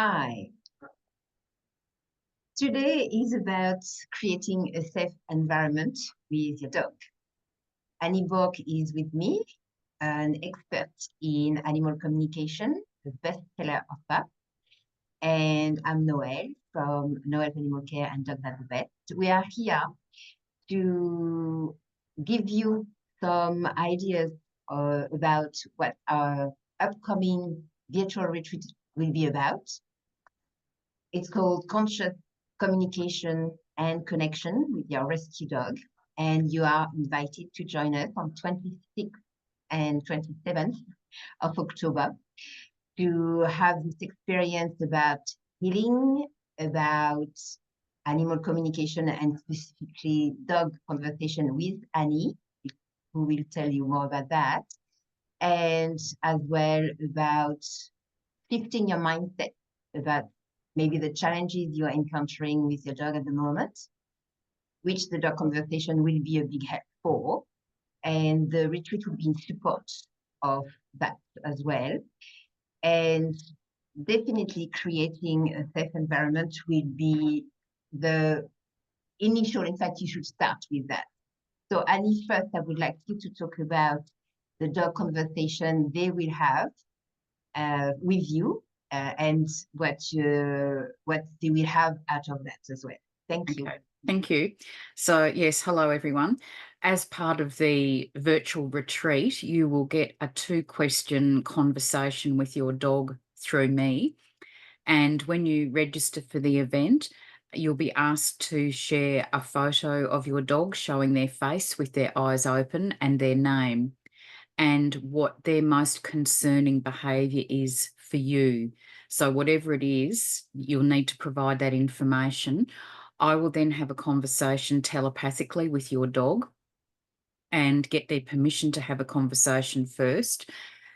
Hi. Today is about creating a safe environment with your dog. Bourke is with me, an expert in animal communication, the bestseller author. And I'm Noelle from Noelle Animal Care and Dogs at the Vet. We are here to give you some ideas about what our upcoming virtual retreat will be about. It's called Conscious Communication and Connection with Your Rescue Dog. And you are invited to join us on 26th and 27th of October to have this experience about healing, about animal communication, and specifically dog conversation with Annie, who will tell you more about that. And as well about shifting your mindset about maybe the challenges you're encountering with your dog at the moment, which the dog conversation will be a big help for. And the retreat will be in support of that as well. And definitely creating a safe environment will be the initial, in fact, you should start with that. So Annie, first, I would like you to talk about the dog conversation they will have with you and what they will have out of that as well. Thank you. Thank you. So yes, hello everyone. As part of the virtual retreat, you will get a 2-question conversation with your dog through me. And when you register for the event, you'll be asked to share a photo of your dog showing their face with their eyes open and their name and what their most concerning behaviour is for you. So whatever it is, you'll need to provide that information. I will then have a conversation telepathically with your dog and get their permission to have a conversation first.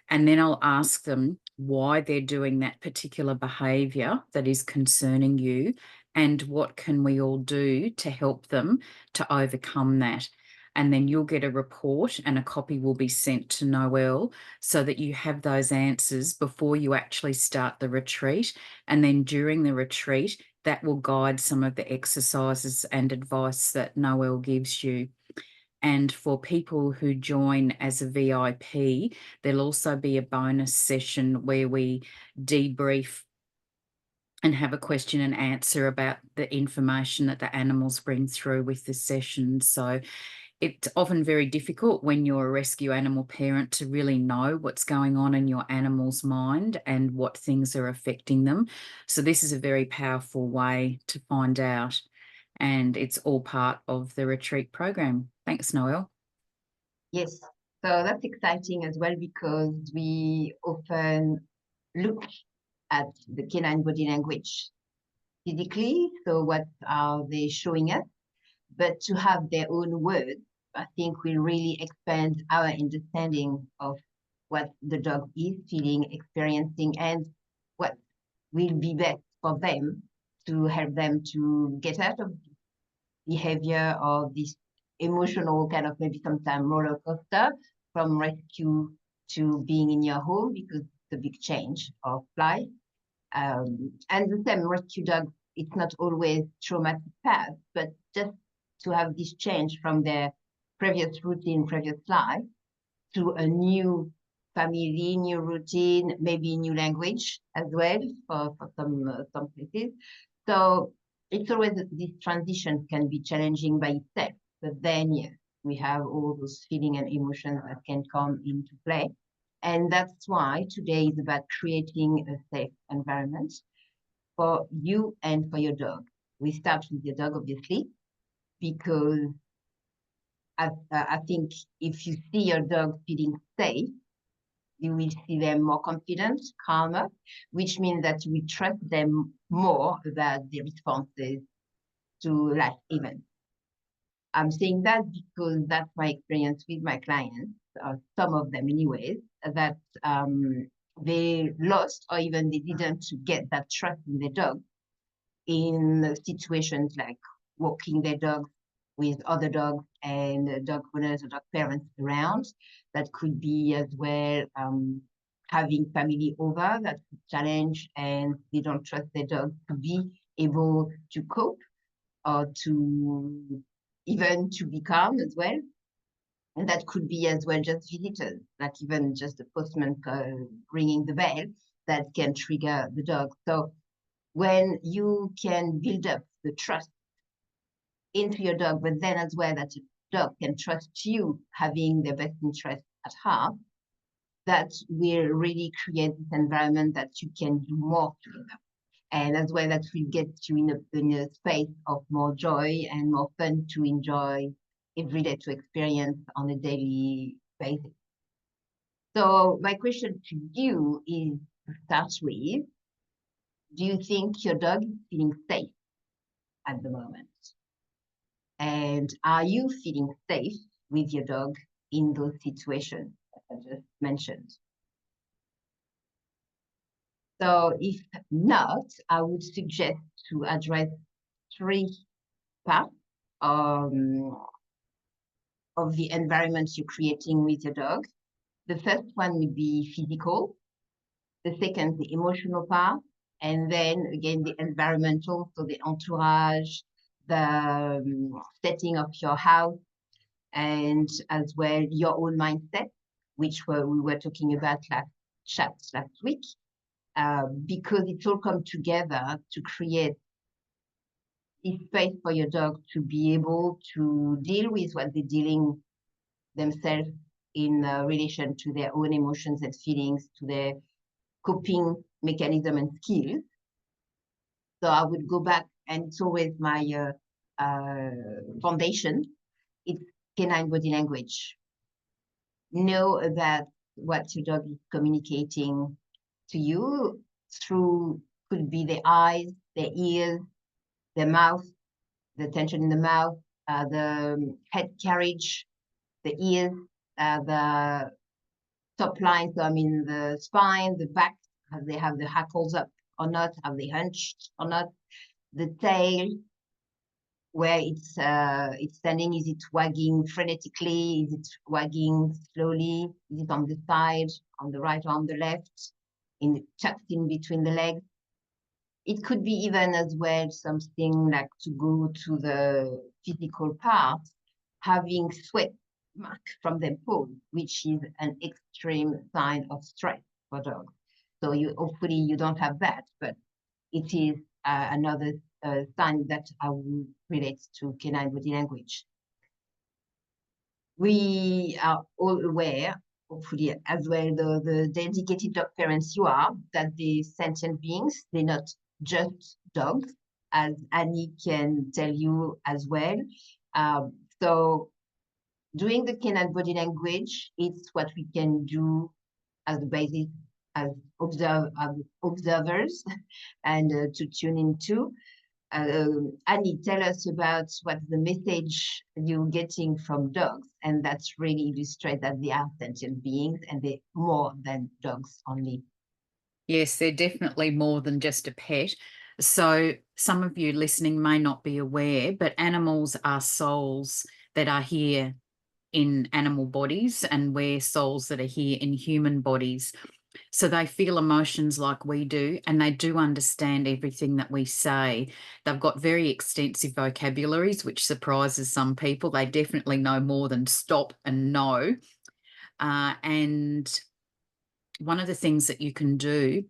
And then I'll ask them why they're doing that particular behaviour that is concerning you and what can we all do to help them to overcome that. And then you'll get a report and a copy will be sent to Noelle so that you have those answers before you actually start the retreat. And then during the retreat, that will guide some of the exercises and advice that Noelle gives you. And for people who join as a VIP, there'll also be a bonus session where we debrief and have a question and answer about the information that the animals bring through with the session. So it's often very difficult when you're a rescue animal parent to really know what's going on in your animal's mind and what things are affecting them. So this is a very powerful way to find out. And it's all part of the retreat program. Thanks, Noelle. Yes, so that's exciting as well because we often look at the canine body language physically, so what are they showing us? But to have their own words, I think will really expand our understanding of what the dog is feeling, experiencing, and what will be best for them to help them to get out of behavior or this emotional kind of maybe sometimes roller coaster from rescue to being in your home, because it's a big change of life. And the same rescue dog, it's not always traumatic past, but just to have this change from their previous routine, previous life, to a new family, new routine, maybe new language as well for some places. So it's always this transition can be challenging by itself, but then yes, we have all those feelings and emotions that can come into play. And that's why today is about creating a safe environment for you and for your dog. We start with your dog, obviously, because I think if you see your dog feeling safe, you will see them more confident, calmer, which means that you will trust them more about the responses to life events. I'm saying that because that's my experience with my clients, some of them anyways, that they lost or even they didn't get that trust in their dog in situations like walking their dog with other dogs and dog owners or dog parents around. That could be as well having family over that challenge and they don't trust their dog to be able to cope or to even to be calm as well. And that could be as well just visitors, like even just the postman ringing the bell that can trigger the dog. So when you can build up the trust into your dog, but then as well that your dog can trust you having their best interest at heart, that will really create this environment that you can do more together. And as well that will get you in a space of more joy and more fun to enjoy every day to experience on a daily basis. So my question to you is to start with, do you think your dog is feeling safe at the moment? And are you feeling safe with your dog in those situations that I just mentioned? So if not, I would suggest to address 3 parts of the environment you're creating with your dog. The first one would be physical, the second, the emotional part, and then again, the environmental, so the entourage, the setting of your house, and as well, your own mindset, which we were talking about last week, because it's all come together to create a space for your dog to be able to deal with what they're dealing themselves in relation to their own emotions and feelings, to their coping mechanism and skills. So I would go back, and it's always my foundation. It's canine body language. Know that what your dog is communicating to you through could be the eyes, the ears, the mouth, the tension in the mouth, the head carriage, the ears, the top line, so I mean the spine, the back, have they have the hackles up or not, have they hunched or not, the tail, where it's standing, is it wagging frenetically, is it wagging slowly, is it on the side, on the right or on the left, tucked in between the legs. It could be even as well something like, to go to the physical part, having sweat mark from their paws, which is an extreme sign of stress for dogs. So hopefully you don't have that, but it is another sign that I would relate to canine body language. We are all aware, hopefully as well, the dedicated dog parents you are, that they're sentient beings, they're not just dogs, as Annie can tell you as well. So doing the canine body language, it's what we can do as a basis, as observers, and to tune into. Annie, tell us about what's the message you're getting from dogs, and that's really illustrate that they are sentient beings and they're more than dogs only. Yes, they're definitely more than just a pet. So some of you listening may not be aware, but animals are souls that are here in animal bodies, and we're souls that are here in human bodies. So they feel emotions like we do, and they do understand everything that we say. They've got very extensive vocabularies, which surprises some people. They definitely know more than stop and no. And one of the things that you can do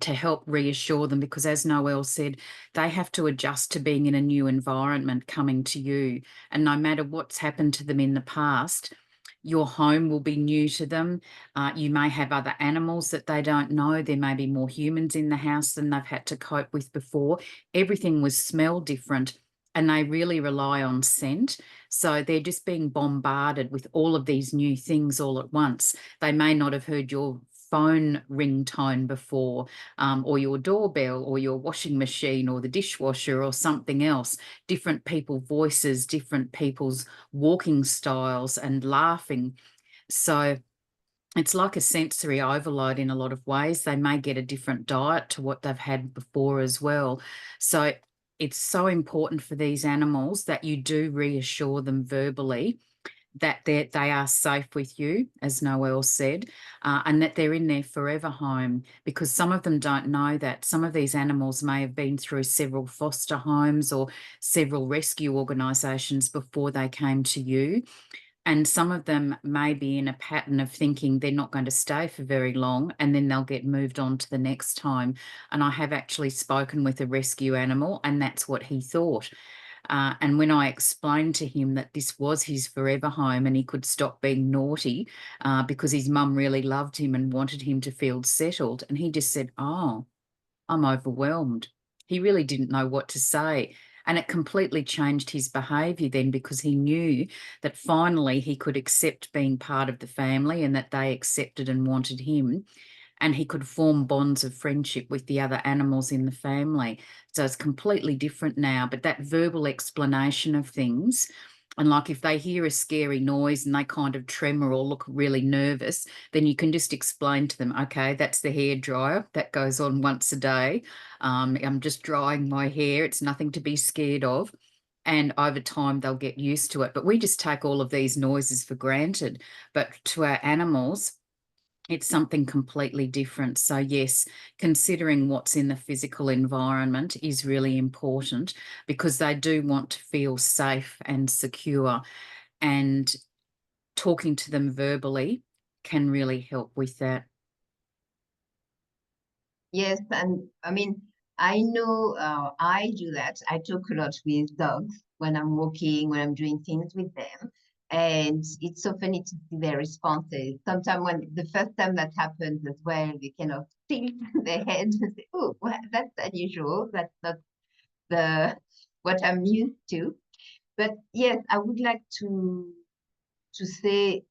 to help reassure them, because as Noelle said, they have to adjust to being in a new environment coming to you. And no matter what's happened to them in the past, your home will be new to them. You may have other animals that they don't know. There may be more humans in the house than they've had to cope with before. Everything was smell different, and they really rely on scent. So they're just being bombarded with all of these new things all at once. They may not have heard your phone ringtone before, or your doorbell, or your washing machine, or the dishwasher, or something else. Different people's voices, different people's walking styles and laughing. So it's like a sensory overload in a lot of ways. They may get a different diet to what they've had before as well. So it's so important for these animals that you do reassure them verbally, that they are safe with you, as Noelle said, and that they're in their forever home, because some of them don't know that. Some of these animals may have been through several foster homes or several rescue organisations before they came to you. And some of them may be in a pattern of thinking they're not going to stay for very long, and then they'll get moved on to the next home. And I have actually spoken with a rescue animal, and that's what he thought. And when I explained to him that this was his forever home and he could stop being naughty because his mum really loved him and wanted him to feel settled, and he just said, "Oh, I'm overwhelmed." He really didn't know what to say. And it completely changed his behaviour then, because he knew that finally he could accept being part of the family and that they accepted and wanted him. And he could form bonds of friendship with the other animals in the family. So it's completely different now. But that verbal explanation of things, and like if they hear a scary noise and they kind of tremor or look really nervous, then you can just explain to them, okay, that's the hair dryer. That goes on once a day. I'm just drying my hair. It's nothing to be scared of. And over time, they'll get used to it. But we just take all of these noises for granted. But to our animals, it's something completely different. So yes, considering what's in the physical environment is really important, because they do want to feel safe and secure, and talking to them verbally can really help with that. Yes, and I mean, I know I do that. I talk a lot with dogs when I'm walking, when I'm doing things with them. And it's so funny to see their responses. Sometimes when the first time that happens as well, they kind of tilt their head and say, "Oh, well, that's unusual. That's not the what I'm used to." But yes, I would like to say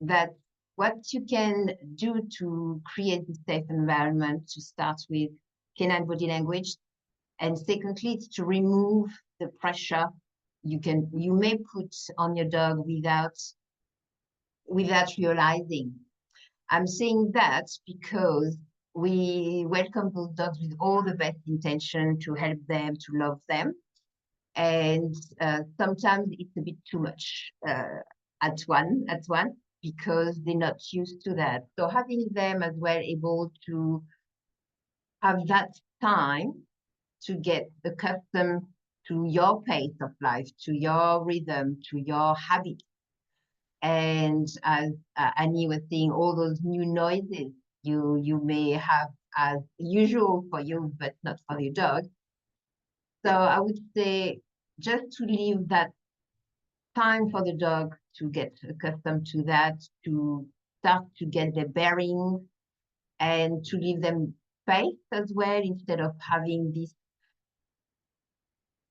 that what you can do to create this safe environment, to start with canine body language, and secondly, it's to remove the pressure you may put on your dog without realizing. I'm saying that because we welcome those dogs with all the best intention to help them, to love them, and sometimes it's a bit too much at once, because they're not used to that. So having them as well able to have that time to get accustomed to your pace of life, to your rhythm, to your habits. And as Annie was saying, all those new noises you may have as usual for you, but not for your dog. So I would say just to leave that time for the dog to get accustomed to that, to start to get their bearings, and to leave them space as well, instead of having this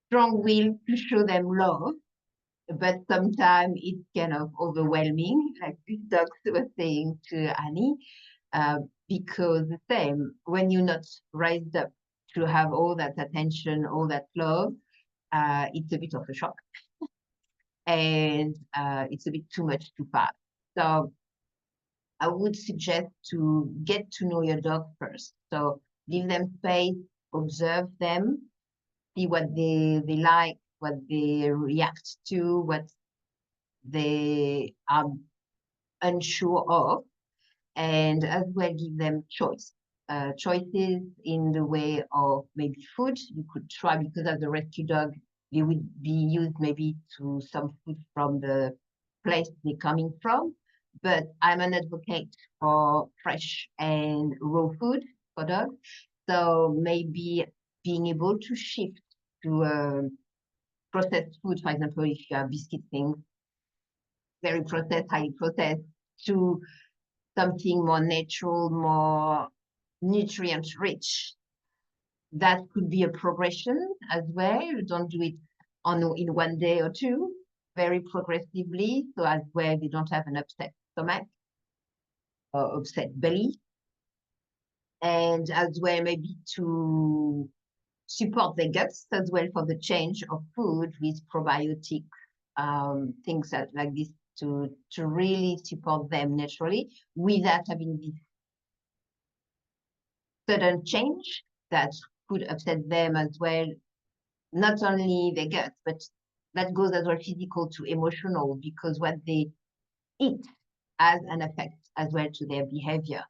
strong will to show them love. But sometimes it's kind of overwhelming, like this dog was saying to Annie, because the same, when you're not raised up to have all that attention, all that love, it's a bit of a shock. And it's a bit too much too fast. So I would suggest to get to know your dog first. So give them space, observe them, see what they like, what they react to, what they are unsure of, and as well give them choices in the way of maybe food. You could try, because as a rescue dog, they would be used maybe to some food from the place they're coming from. But I'm an advocate for fresh and raw food for dogs. So maybe being able to shift to processed food, for example, if you have biscuit things, very processed, highly processed, to something more natural, more nutrient rich. That could be a progression as well. You don't do it in one day or two, very progressively, so as well they don't have an upset stomach or upset belly. And as well, maybe to support the guts as well for the change of food with probiotic things like this, to really support them naturally without having this sudden change that could upset them as well, not only their guts, but that goes as well physical to emotional, because what they eat has an effect as well to their behavior.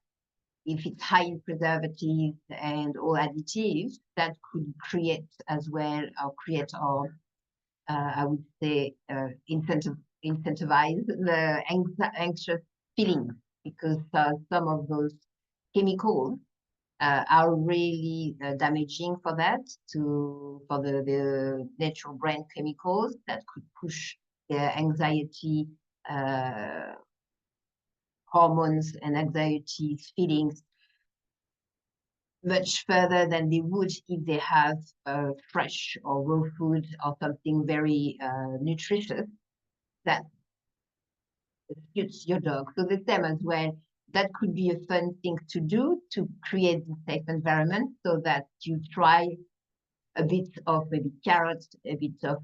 If it's high in preservatives and all additives, that could create as well, or create, or I would say, incentivize the anxious feelings, because some of those chemicals are really damaging for that, for the natural brain chemicals that could push their anxiety hormones and anxiety feelings much further than they would if they have fresh or raw food or something very nutritious that suits your dog. So the same as well, that could be a fun thing to do to create a safe environment, so that you try a bit of maybe carrots, a bit of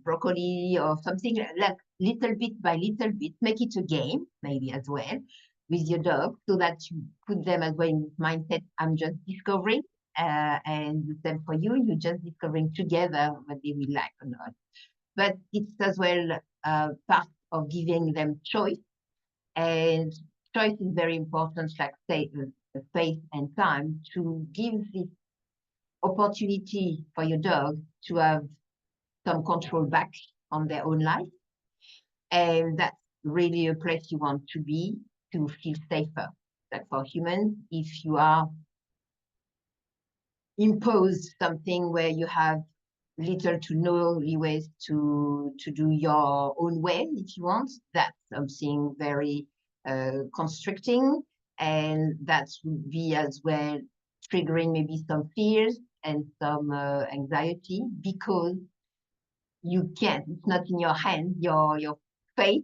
broccoli or something, like little bit by little bit, make it a game maybe as well with your dog, so that you put them as well in this mindset, I'm just discovering, and the same for you, you're just discovering together what they will like or not. But it's as well part of giving them choice, and choice is very important, like say space and time, to give this opportunity for your dog to have some control back on their own life. And that's really a place you want to be, to feel safer. Like for humans, if you are imposed something where you have little to no leeway to do your own way, if you want, that's something very constricting, and that would be as well triggering maybe some fears and some anxiety, because you can't, it's not in your hands, your fate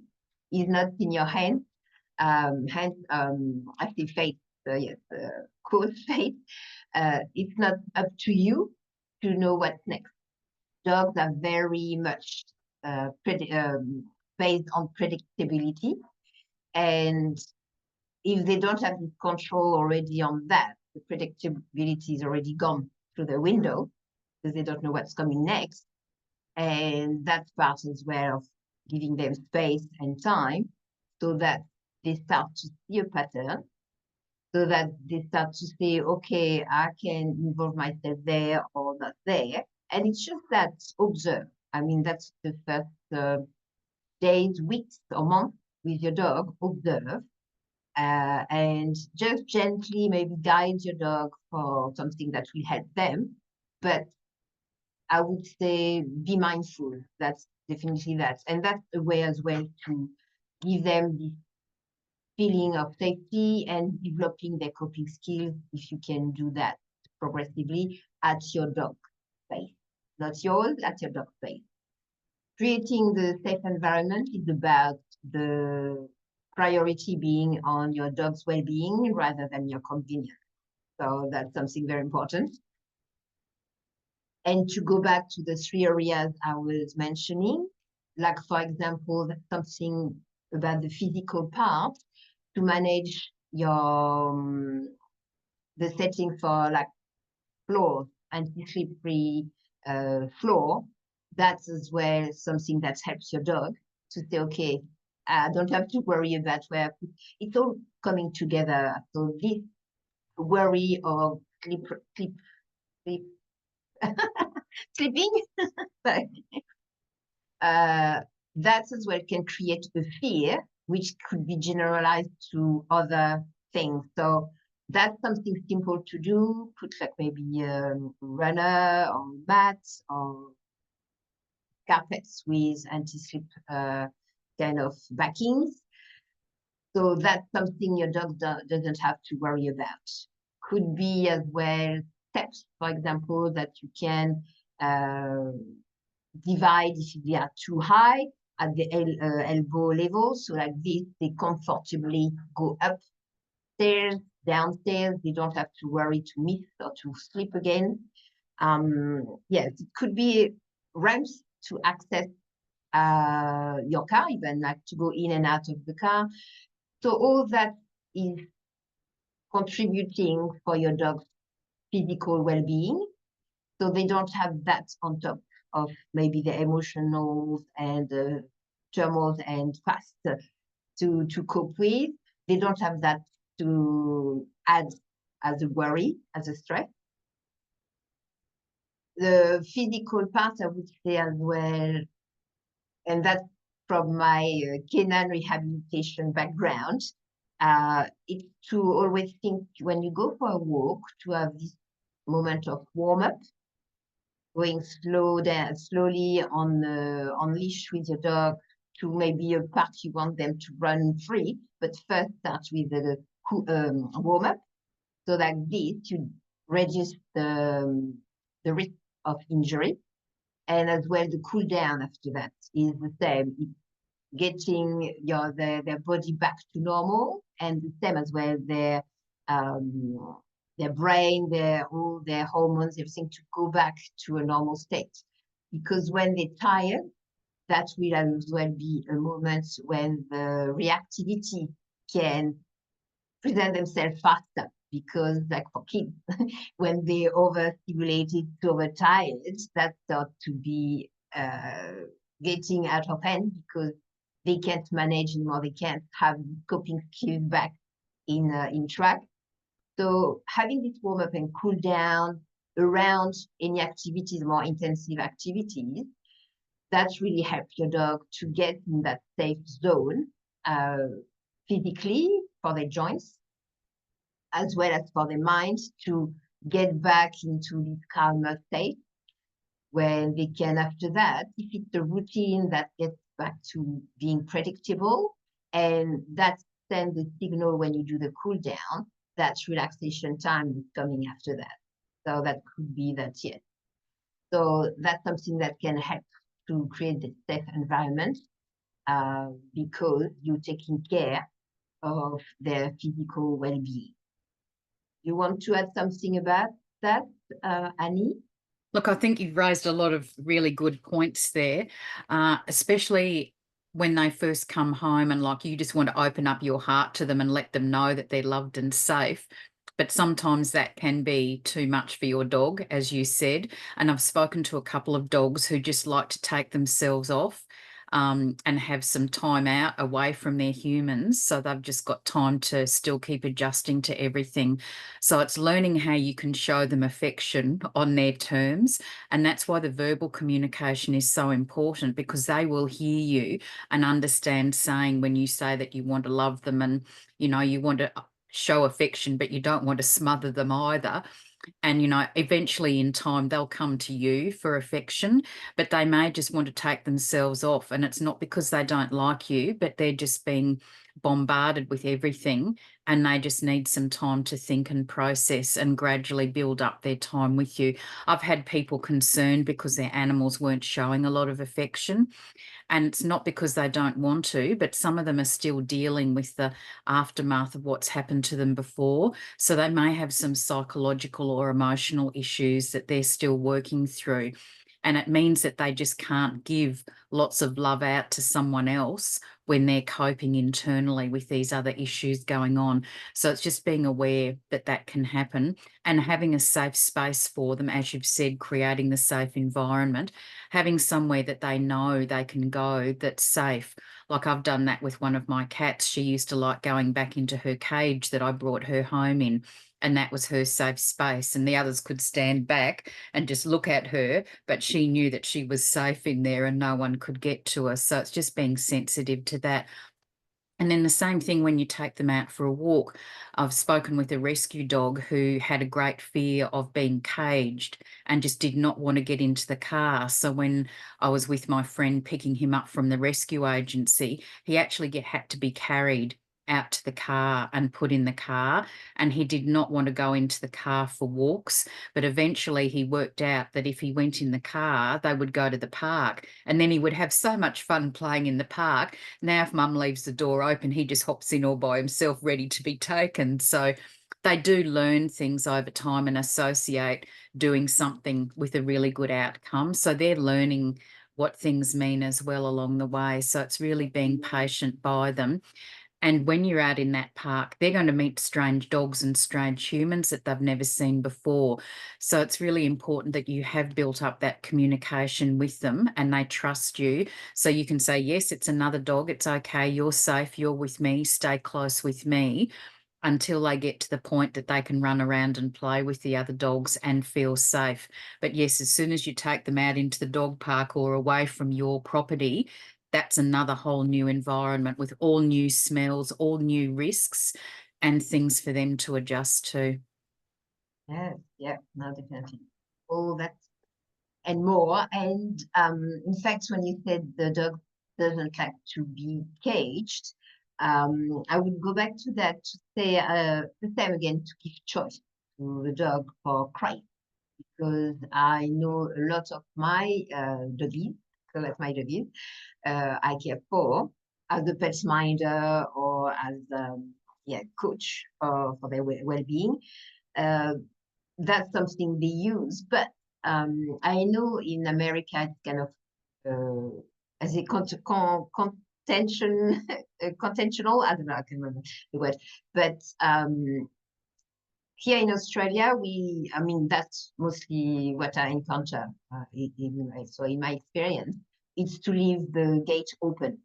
is not in your hands. I say fate, yes, quote fate. It's not up to you to know what's next. Dogs are very much based on predictability, and if they don't have this control already on that, the predictability is already gone through the window, because they don't know what's coming next. And that's part as well of giving them space and time, so that they start to see a pattern, so that they start to say, okay, I can involve myself there or not there. And it's just that observe. I mean, that's the first days, weeks, or months with your dog. Observe. And just gently maybe guide your dog for something that will help them. But I would say be mindful. That's definitely that. And that's a way as well to give them this feeling of safety and developing their coping skills, if you can do that progressively at your dog pace. Not yours, at your dog pace. Creating the safe environment is about the priority being on your dog's well-being rather than your convenience. So that's something very important. And to go back to the 3 areas I was mentioning, like for example, something about the physical part, to manage your the setting for like floor, anti-slippery floor, that's as well something that helps your dog to say, okay, I don't have to worry about where it's all coming together. So this worry of sleeping, that as well can create a fear, which could be generalized to other things. So that's something simple to do. Put like maybe a runner or mats or carpets with anti-slip kind of backings. So that's something your dog doesn't have to worry about. Could be as well steps, for example, that you can divide if they are too high at the elbow level. So like this, they comfortably go upstairs, downstairs. They don't have to worry to miss or to sleep again. Yes, it could be ramps to access your car, even like to go in and out of the car. So all that is contributing for your dog's physical well-being. So they don't have that on top of maybe the emotionals and turmoils and fast to cope with. They don't have that to add as a worry, as a stress. The physical part, I would say as well, and that's from my canine rehabilitation background, it's to always think when you go for a walk to have this moment of warm up, going slowly on leash with your dog to maybe a part you want them to run free, but first start with a warm up, so that this you reduce the risk of injury, and as well the cool down after that is the same. It's getting their body back to normal, and the same as well their brain, all their hormones, everything to go back to a normal state. Because when they're tired, that will as well be a moment when the reactivity can present themselves faster. Because like for kids, when they're overstimulated, overtired, that starts to be getting out of hand because they can't manage anymore. They can't have coping skills back in track. So having this warm up and cool down around any activities, more intensive activities, that really helps your dog to get in that safe zone physically for their joints, as well as for their mind to get back into this calmer state when they can, after that, if it's a routine that gets back to being predictable, and that sends the signal when you do the cool down, that relaxation time is coming after that. So that could be that, yes. So that's something that can help to create the safe environment because you're taking care of their physical well-being. You want to add something about that, Annie? Look, I think you've raised a lot of really good points there, especially when they first come home and like you just want to open up your heart to them and let them know that they're loved and safe. But sometimes that can be too much for your dog, as you said. And I've spoken to a couple of dogs who just like to take themselves off and have some time out away from their humans. So they've just got time to still keep adjusting to everything. So it's learning how you can show them affection on their terms. And that's why the verbal communication is so important, because they will hear you and understand saying when you say that you want to love them and, you know, you want to show affection, but you don't want to smother them either. And, you know, eventually in time, they'll come to you for affection, but they may just want to take themselves off. And it's not because they don't like you, but they're just being bombarded with everything. And they just need some time to think and process and gradually build up their time with you. I've had people concerned because their animals weren't showing a lot of affection. And it's not because they don't want to, but some of them are still dealing with the aftermath of what's happened to them before. So they may have some psychological or emotional issues that they're still working through. And it means that they just can't give lots of love out to someone else when they're coping internally with these other issues going on. So it's just being aware that that can happen and having a safe space for them, as you've said, creating the safe environment, having somewhere that they know they can go that's safe. Like I've done that with one of my cats. She used to like going back into her cage that I brought her home in, and that was her safe space. And the others could stand back and just look at her, but she knew that she was safe in there and no one could get to her. So it's just being sensitive to that. And then the same thing when you take them out for a walk. I've spoken with a rescue dog who had a great fear of being caged and just did not want to get into the car. So when I was with my friend picking him up from the rescue agency, he actually had to be carried out to the car and put in the car, and he did not want to go into the car for walks. But eventually he worked out that if he went in the car, they would go to the park, and then he would have so much fun playing in the park. Now if mum leaves the door open, he just hops in all by himself ready to be taken. So they do learn things over time and associate doing something with a really good outcome. So they're learning what things mean as well along the way. So it's really being patient by them. And when you're out in that park, they're going to meet strange dogs and strange humans that they've never seen before. So it's really important that you have built up that communication with them and they trust you. So you can say, yes, it's another dog. It's okay. You're safe. You're with me. Stay close with me, until they get to the point that they can run around and play with the other dogs and feel safe. But yes, as soon as you take them out into the dog park or away from your property, that's another whole new environment with all new smells, all new risks and things for them to adjust to. Yes, yeah, no, definitely. All that and more. And in fact, when you said the dog doesn't like to be caged, I would go back to that to say the same again, to give choice to the dog for crate, because I know a lot of my doggies, so that's my doggies, I care for as a pet minder or as yeah, coach for their well-being. That's something they use, but I know in America it's kind of as a contention, contentional. I don't know, I can remember the word, but here in Australia, I mean, that's mostly what I encounter. So in my experience, it's to leave the gate open.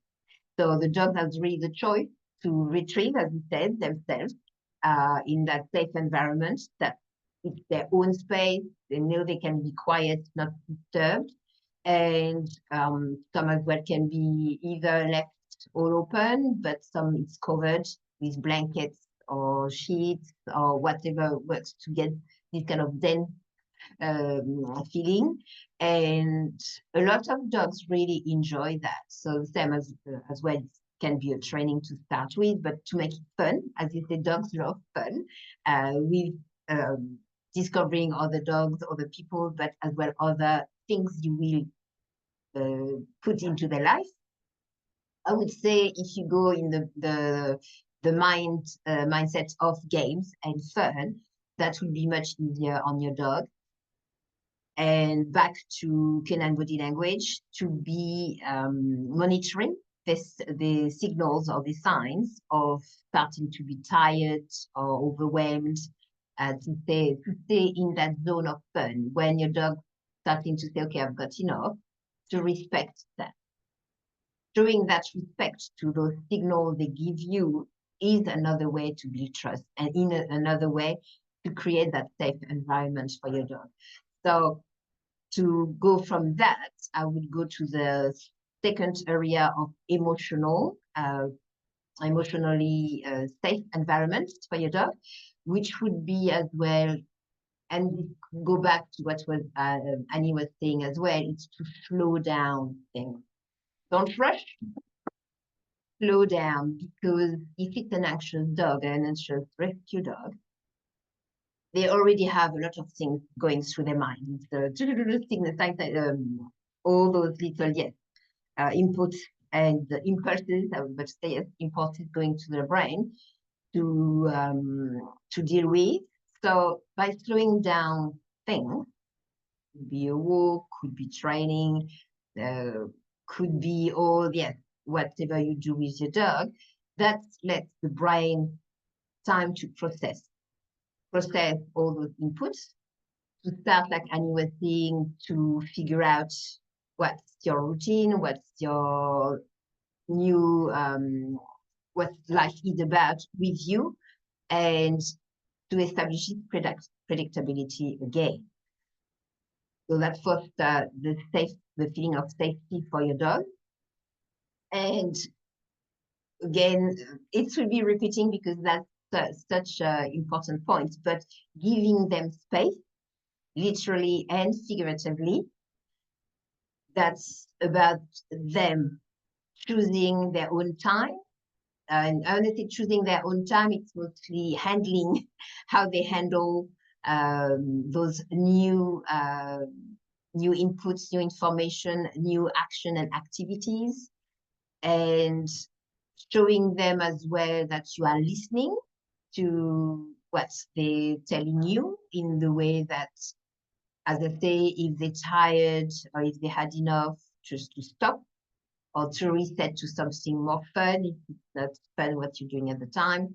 So the dog has really the choice to retrieve, as you said, themselves in that safe environment, that it's their own space. They know they can be quiet, not disturbed. And some as well can be either left all open, but some it's covered with blankets or sheets or whatever works to get this kind of den feeling. And a lot of dogs really enjoy that. So the same as well, it can be a training to start with, but to make it fun, as you said, dogs love fun. With discovering other dogs, other people, but as well other things you will put into their life. I would say if you go in the mindset of games and fun, that would be much easier on your dog. And back to canine body language, to be monitoring the signals or the signs of starting to be tired or overwhelmed, to stay in that zone of fun. When your dog starting to say, okay, I've got enough, to respect that. Showing that respect to those signals they give you is another way to build trust, and another way to create that safe environment for your dog. So to go from that, I would go to the second area of emotionally safe environment for your dog, which would be as well, and go back to what was Annie was saying as well, it's to slow down things. Don't rush, slow down, because if it's an anxious dog, an anxious rescue dog, they already have a lot of things going through their mind. All those little, yes, inputs and impulses, I would say, yes, impulses going to their brain to deal with. So by slowing down things, could be a walk, could be training, could be all, yes, whatever you do with your dog, that lets the brain time to process all those inputs, to start, like Annie was saying, to figure out what's your routine, what's your new, what life is about with you, and to establish predictability again. So that fosters the feeling of safety for your dog. And again, it will be repeating because that's such an important point, but giving them space, literally and figuratively, that's about them choosing their own time. And honestly, choosing their own time, it's mostly handling how they handle those new inputs, new information, new action and activities, and showing them as well that you are listening to what they're telling you, in the way that, as I say, if they're tired or if they had enough, just to stop or to reset to something more fun if it's not fun what you're doing at the time.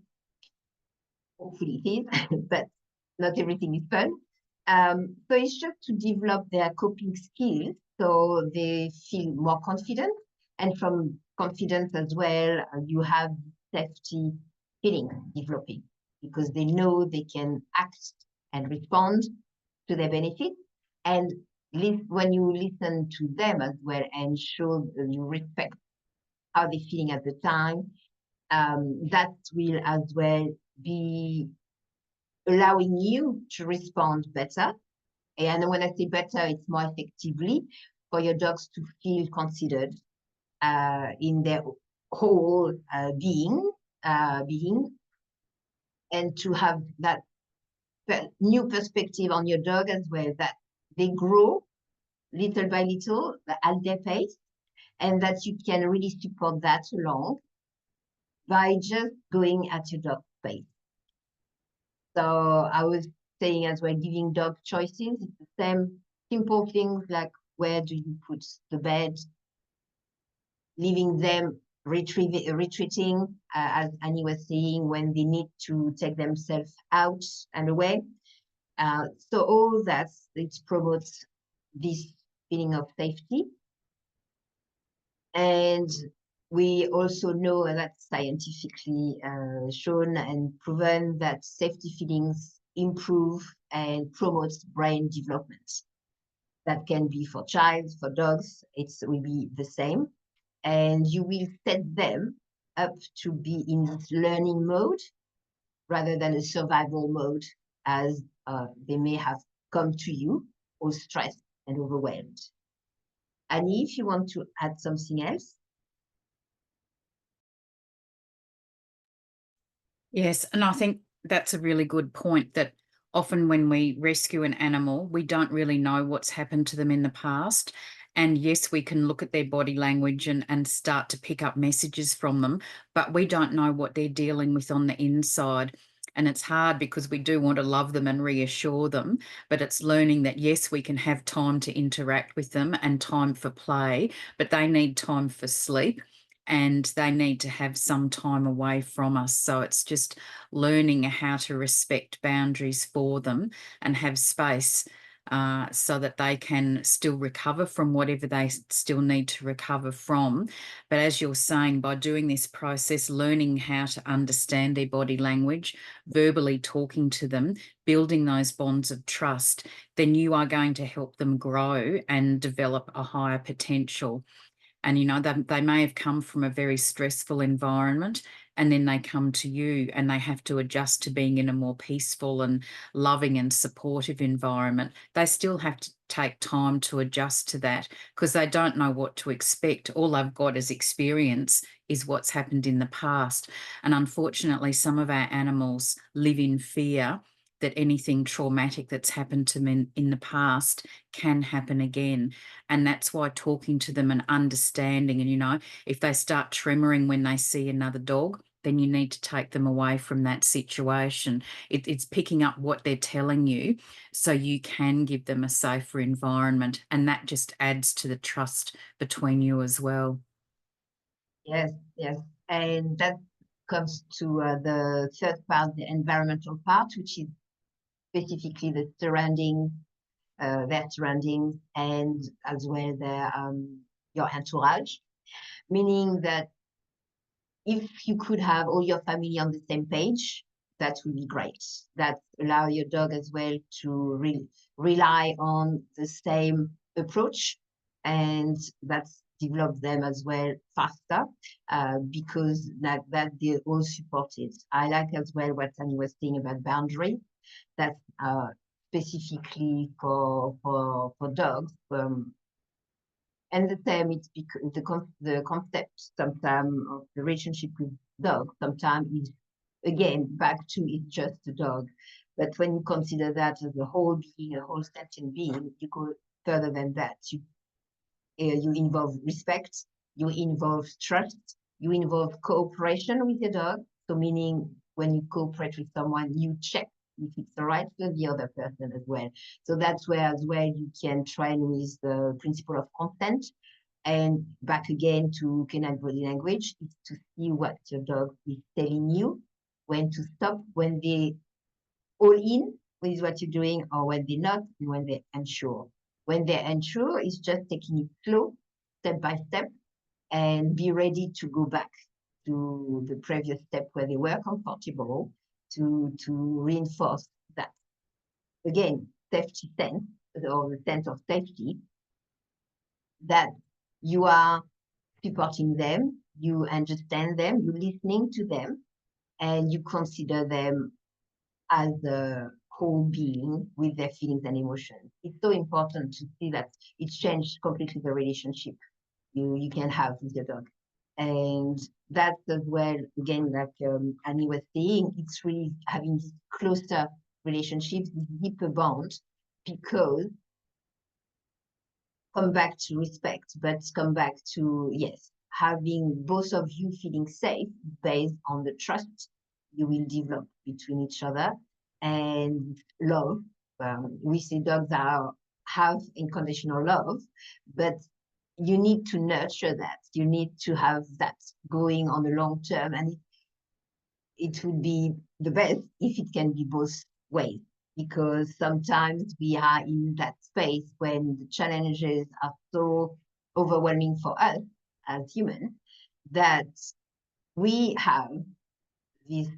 Hopefully it is, but not everything is fun. So it's just to develop their coping skills so they feel more confident. And from confidence as well, you have safety feeling developing because they know they can act and respond to their benefit. And when you listen to them as well and show you respect how they're feeling at the time, that will as well be allowing you to respond better. And when I say better, it's more effectively for your dogs to feel considered in their whole being, and to have that new perspective on your dog as well, that they grow little by little at their pace, and that you can really support that along by just going at your dog's pace. So I was saying as well, giving dog choices, it's the same simple things like where do you put the bed, leaving them retreating, as Annie was saying, when they need to take themselves out and away. So all that, it promotes this feeling of safety. And we also know that scientifically shown and proven that safety feelings improve and promote brain development. That can be for child, for dogs, it will be the same. And you will set them up to be in this learning mode rather than a survival mode, as they may have come to you all stressed and overwhelmed. Annie, if you want to add something else. Yes, and I think that's a really good point, that often when we rescue an animal, we don't really know what's happened to them in the past. And yes, we can look at their body language and start to pick up messages from them, but we don't know what they're dealing with on the inside. And it's hard because we do want to love them and reassure them, but it's learning that, yes, we can have time to interact with them and time for play, but they need time for sleep and they need to have some time away from us. So it's just learning how to respect boundaries for them and have space so that they can still recover from whatever they still need to recover from. But as you're saying, by doing this process, learning how to understand their body language, verbally talking to them, building those bonds of trust, then you are going to help them grow and develop a higher potential. And, you know, they may have come from a very stressful environment, and then they come to you and they have to adjust to being in a more peaceful and loving and supportive environment. They still have to take time to adjust to that because they don't know what to expect. All they've got as experience is what's happened in the past. And unfortunately, some of our animals live in fear that anything traumatic that's happened to them in the past can happen again. And that's why talking to them and understanding, and, you know, if they start tremoring when they see another dog, then you need to take them away from that situation. It's picking up what they're telling you so you can give them a safer environment. And that just adds to the trust between you as well. Yes, yes. And that comes to the third part, the environmental part, which is specifically the surroundings, their surroundings, and as well their your entourage. Meaning that if you could have all your family on the same page, that would be great. That allow your dog as well to rely on the same approach, and that's develop them as well faster because that they all support it. I like as well what Annie was saying about boundary. That's specifically for dogs. And the same, it's because the concept sometimes of the relationship with dogs sometimes is again back to it's just a dog. But when you consider that as a whole being, a whole sentient being, you go further than that. You involve respect, you involve trust, you involve cooperation with the dog. So meaning when you cooperate with someone, you check if it's all right for the other person as well. So that's where as well you can train with the principle of consent, And back again to canine body language is to see what your dog is telling you, when to stop, when they all in with what you're doing, or when they're not, and when they're unsure. When they're unsure, it's just taking it slow, step by step, and be ready to go back to the previous step where they were comfortable to reinforce that. Again, safety sense, or the sense of safety, that you are supporting them, you understand them, you're listening to them, and you consider them as a whole being with their feelings and emotions. It's so important to see that it changed completely the relationship you can have with your dog. And that's as well, again, like Annie was saying, it's really having this closer relationships, this deeper bond, because come back to respect, but come back to, yes, having both of you feeling safe based on the trust you will develop between each other, and love. We say dogs have unconditional love, but you need to nurture that. You need to have that going on the long term, and it would be the best if it can be both ways, because sometimes we are in that space when the challenges are so overwhelming for us as humans that we have this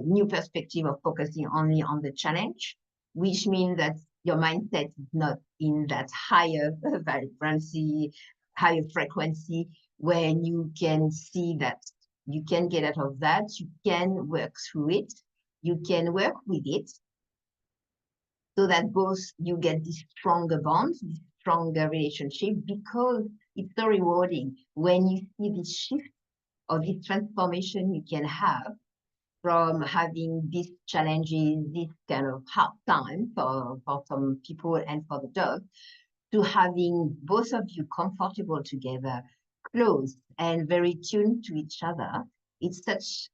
new perspective of focusing only on the challenge, which means that your mindset is not in that higher vibrancy, higher frequency, when you can see that you can get out of that, you can work through it, you can work with it, so that both you get this stronger bond, this stronger relationship, because it's so rewarding when you see this shift or this transformation you can have from having these challenges, this kind of hard time for some people and for the dog, to having both of you comfortable together, close and very tuned to each other. It's such,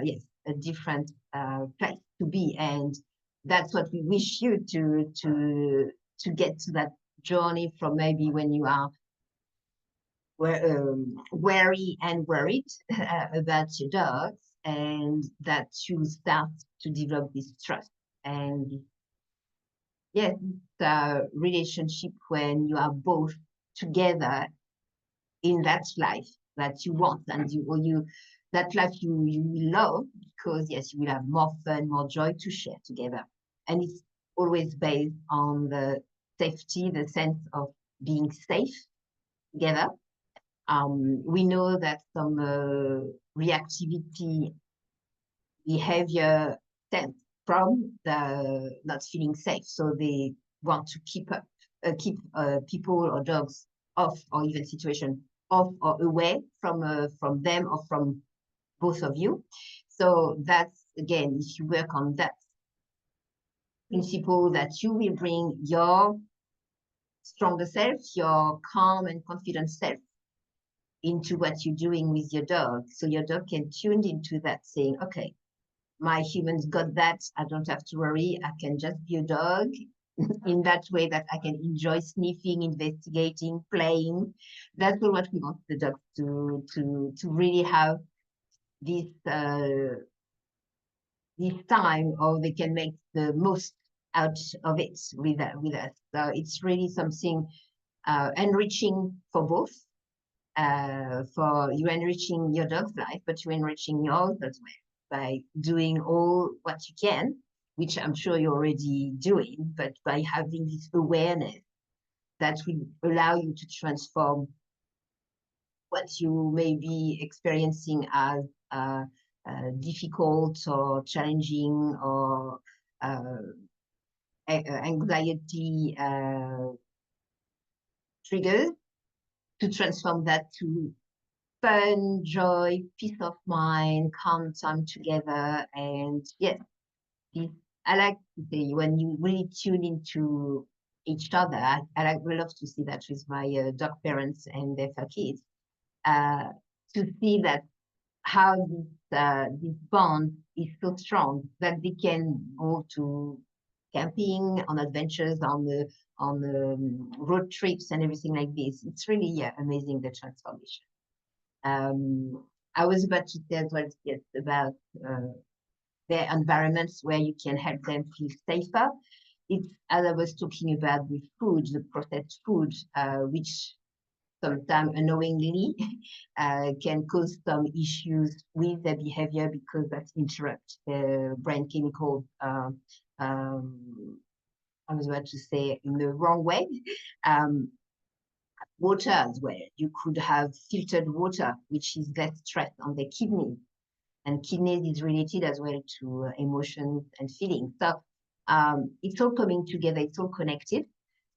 yes, a different place to be. And that's what we wish you to get to that journey from maybe when you are wary and worried about your dogs, and that you start to develop this trust. And yes, the relationship when you are both together in that life that you want, and you that life you will love, because yes, you will have more fun, more joy to share together. And it's always based on the safety, the sense of being safe together. We know that some reactivity behavior stems from the not feeling safe, so they want to keep people or dogs off, or even situation off or away from them or from both of you. So that's, again, if you work on that principle, that you will bring your stronger self, your calm and confident self, into what you're doing with your dog, so your dog can tune into that, saying, okay, my humans got that, I don't have to worry, I can just be a dog in that way, that I can enjoy sniffing, investigating, playing. That's all what we want the dogs to really have this this time, or they can make the most out of it with us. So it's really something enriching for both. For you enriching your dog's life, but you're enriching yours as well by doing all what you can, which I'm sure you're already doing, but by having this awareness that will allow you to transform what you may be experiencing as difficult or challenging or anxiety triggers, to transform that to fun, joy, peace of mind, calm time together. And yes, I like to say, when you really tune into each other, I love to see that with my dog parents and their kids, to see that how this bond is so strong that they can go to camping, on adventures, on the road trips and everything like this. It's really amazing, the transformation. I was about to say as well, yes, about their environments where you can help them feel safer. It's, as I was talking about with food, the processed food, which sometimes unknowingly can cause some issues with their behavior because that interrupts the brain chemical. I was about to say in the wrong way. Water as well. You could have filtered water, which is less stress on the kidneys. And kidneys is related as well to emotions and feelings. So it's all coming together, it's all connected.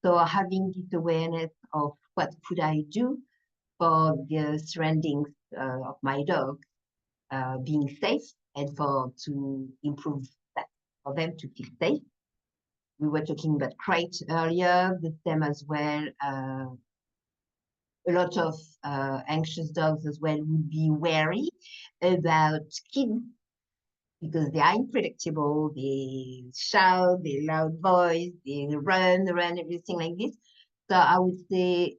So having this awareness of what could I do for the surroundings of my dog being safe and to improve that, for them to feel safe. We were talking about crate earlier, the same as well. A lot of anxious dogs as well would be wary about kids because they are unpredictable, they shout, they loud voice, they run around, everything like this. So I would say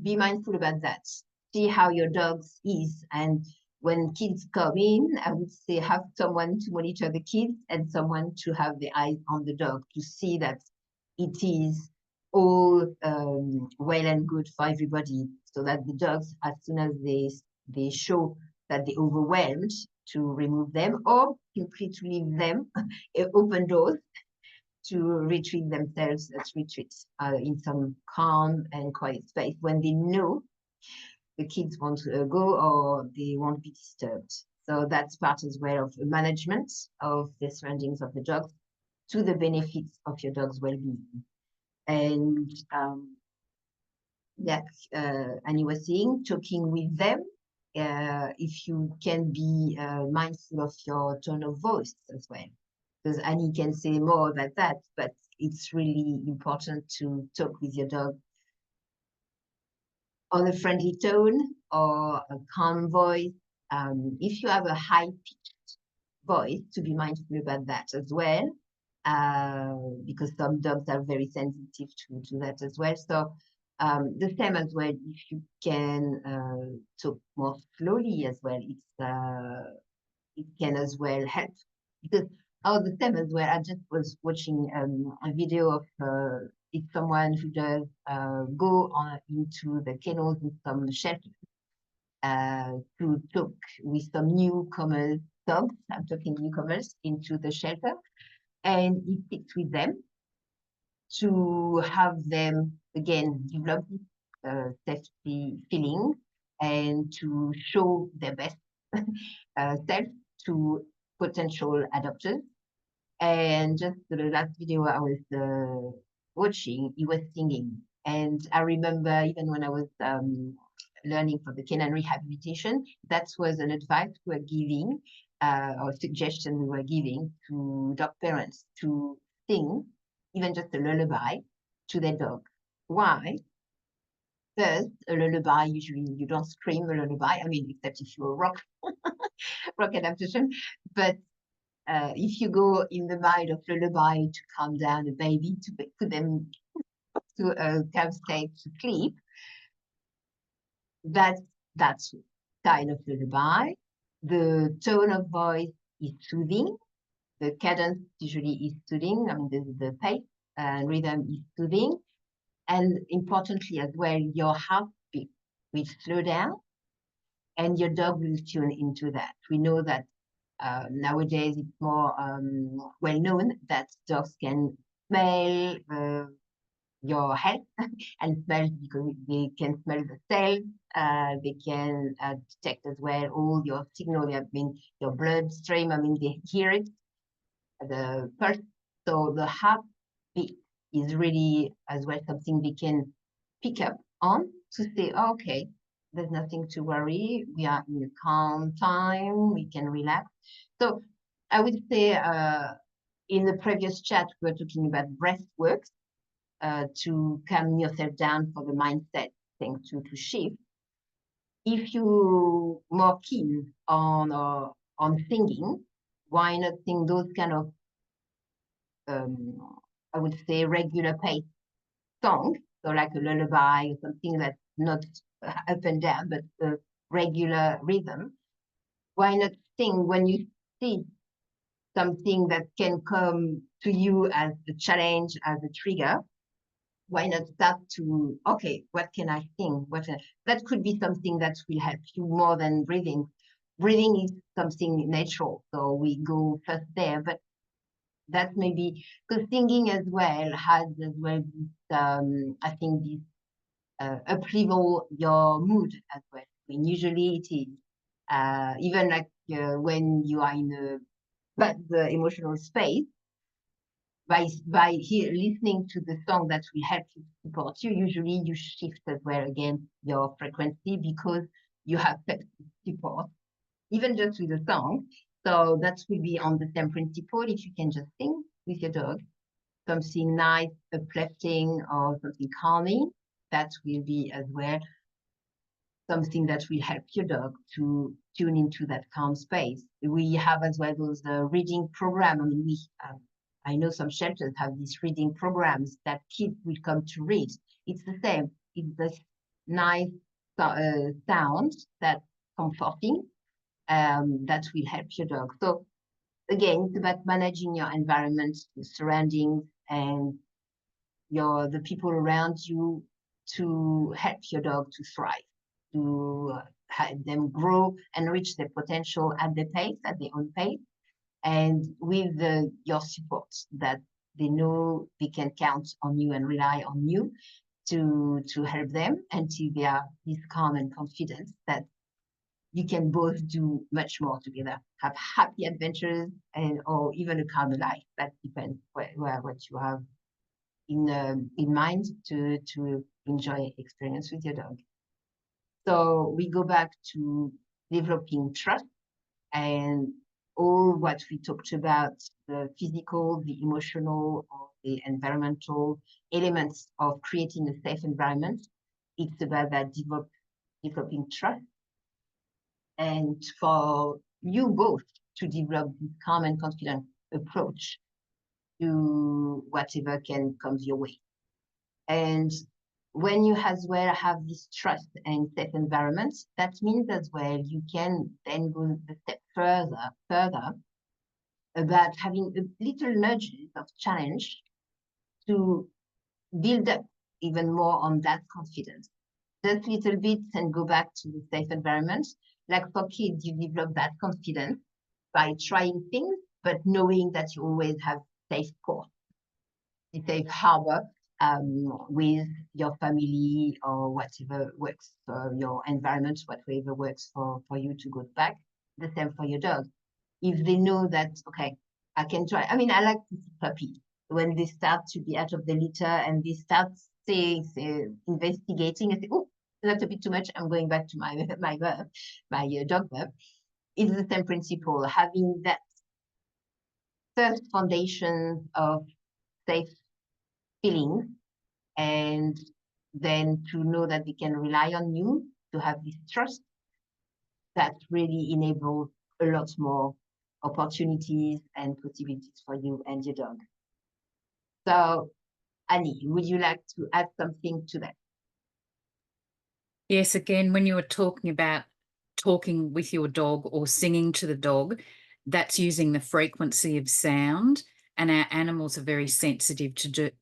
be mindful about that. See how your dog is. And when kids come in, I would say have someone to monitor the kids and someone to have the eyes on the dog to see that it is all well and good for everybody, so that the dogs, as soon as they show that they're overwhelmed, to remove them or simply to leave them open doors to retreat themselves at retreats in some calm and quiet space when they know the kids won't go or they won't be disturbed. So that's part as well of the management of the surroundings of the dogs to the benefits of your dog's well-being. And like Annie was saying, talking with them, if you can be mindful of your tone of voice as well, because Annie can say more about that, but it's really important to talk with your dog on a friendly tone or a calm voice. If you have a high-pitched voice, to be mindful about that as well, because some dogs are very sensitive to that as well. So the same as well, if you can talk more slowly as well, it can as well help. Because the same as well, I just was watching a video of it's someone who does go on into the kennels in some shelters to talk with some newcomers dogs. I'm talking newcomers into the shelter, and he sits with them to have them again develop safety feeling and to show their best self to potential adopters. And just the last video I was watching, he was singing. And I remember even when I was learning for the canine rehabilitation, that was an advice we were giving or suggestion we were giving to dog parents to sing even just a lullaby to their dog. Why? First, a lullaby, usually you don't scream a lullaby, I mean, except if you're a rock adaptation, but if you go in the mind of lullaby to calm down a baby, to put them to a calm state to sleep, that's kind of lullaby. The tone of voice is soothing. The cadence usually is soothing. I mean, the pace and rhythm is soothing. And importantly as well, your heartbeat will slow down and your dog will tune into that. We know that nowadays it's more well known that dogs can smell your health and smell because they can smell the cells. They can detect as well all your signal. I mean, your bloodstream. I mean, they hear it. The pulse. So the heartbeat is really as well something they can pick up on to say, oh, okay, there's nothing to worry. We are in a calm time. We can relax. So I would say in the previous chat, we were talking about breath work to calm yourself down for the mindset thing to shift. If you're more keen on singing, why not sing those kind of I would say, regular pace song, so like a lullaby or something that's not up and down, but a regular rhythm. Why not sing when you see something that can come to you as a challenge, as a trigger? Why not start to, okay, what can I sing? That could be something that will help you more than breathing. Breathing is something natural, so we go first there, but that maybe, because singing as well has as well this, I think this uplevel your mood as well. I mean, usually it is, even like when you are in a bad emotional space, by listening to the song that will help you support you, usually you shift as well again your frequency because you have support, even just with a song. So that will be on the same principle. If you can just sing with your dog, something nice, uplifting, or something calming, that will be as well something that will help your dog to tune into that calm space. We have as well those reading program. I mean, I know some shelters have these reading programs that kids will come to read. It's the same. It's this nice sound that's comforting, that will help your dog. So again, it's about managing your environment, your surroundings, and the people around you to help your dog to thrive, to help them grow and reach their potential at their pace, at their own pace, and with your support, that they know they can count on you and rely on you to help them until they are this calm and confident that you can both do much more together, have happy adventures, and or even a calmer life. That depends what you have in mind to enjoy experience with your dog. So we go back to developing trust and all what we talked about, the physical, the emotional, or the environmental elements of creating a safe environment. It's about that developing trust. And for you both to develop this calm and confident approach to whatever can come your way. And when you as well have this trust and safe environment, that means as well you can then go a step further about having a little nudges of challenge to build up even more on that confidence. Just little bits and go back to the safe environment. Like for kids, you develop that confidence by trying things, but knowing that you always have safe course, a safe harbor, with your family or whatever works for your environment, whatever works for you to go back. The same for your dog. If they know that, okay, I can try. I mean, I like to see puppies when they start to be out of the litter and they start investigating and say, oh, that's a bit too much. I'm going back to my dog burp. It's the same principle, having that first foundation of safe feelings, and then to know that they can rely on you, to have this trust, that really enables a lot more opportunities and possibilities for you and your dog. So, Annie, would you like to add something to that? Yes, again, when you were talking about talking with your dog or singing to the dog, that's using the frequency of sound, and our animals are very sensitive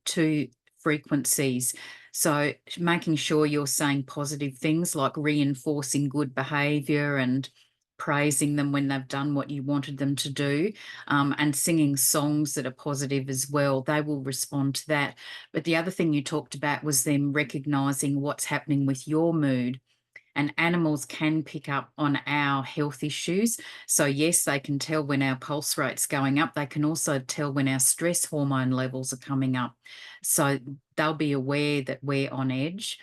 to frequencies. So making sure you're saying positive things like reinforcing good behavior and praising them when they've done what you wanted them to do, and singing songs that are positive as well, they will respond to that. But the other thing you talked about was them recognizing what's happening with your mood. And animals can pick up on our health issues. So yes, they can tell when our pulse rate's going up. They can also tell when our stress hormone levels are coming up. So they'll be aware that we're on edge.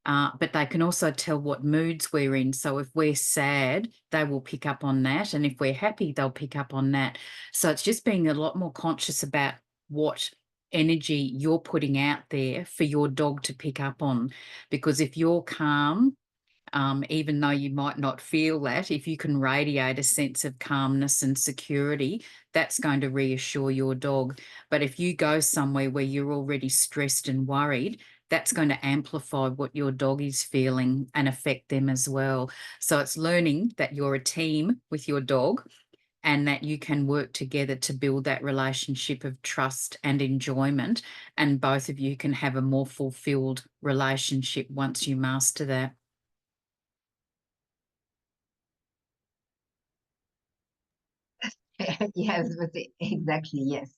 But they can also tell what moods we're in. So if we're sad, they will pick up on that. And if we're happy, they'll pick up on that. So it's just being a lot more conscious about what energy you're putting out there for your dog to pick up on. Because if you're calm, even though you might not feel that. If you can radiate a sense of calmness and security, that's going to reassure your dog. But if you go somewhere where you're already stressed and worried, that's going to amplify what your dog is feeling and affect them as well. So it's learning that you're a team with your dog and that you can work together to build that relationship of trust and enjoyment, and both of you can have a more fulfilled relationship once you master that. Yes, exactly, yes.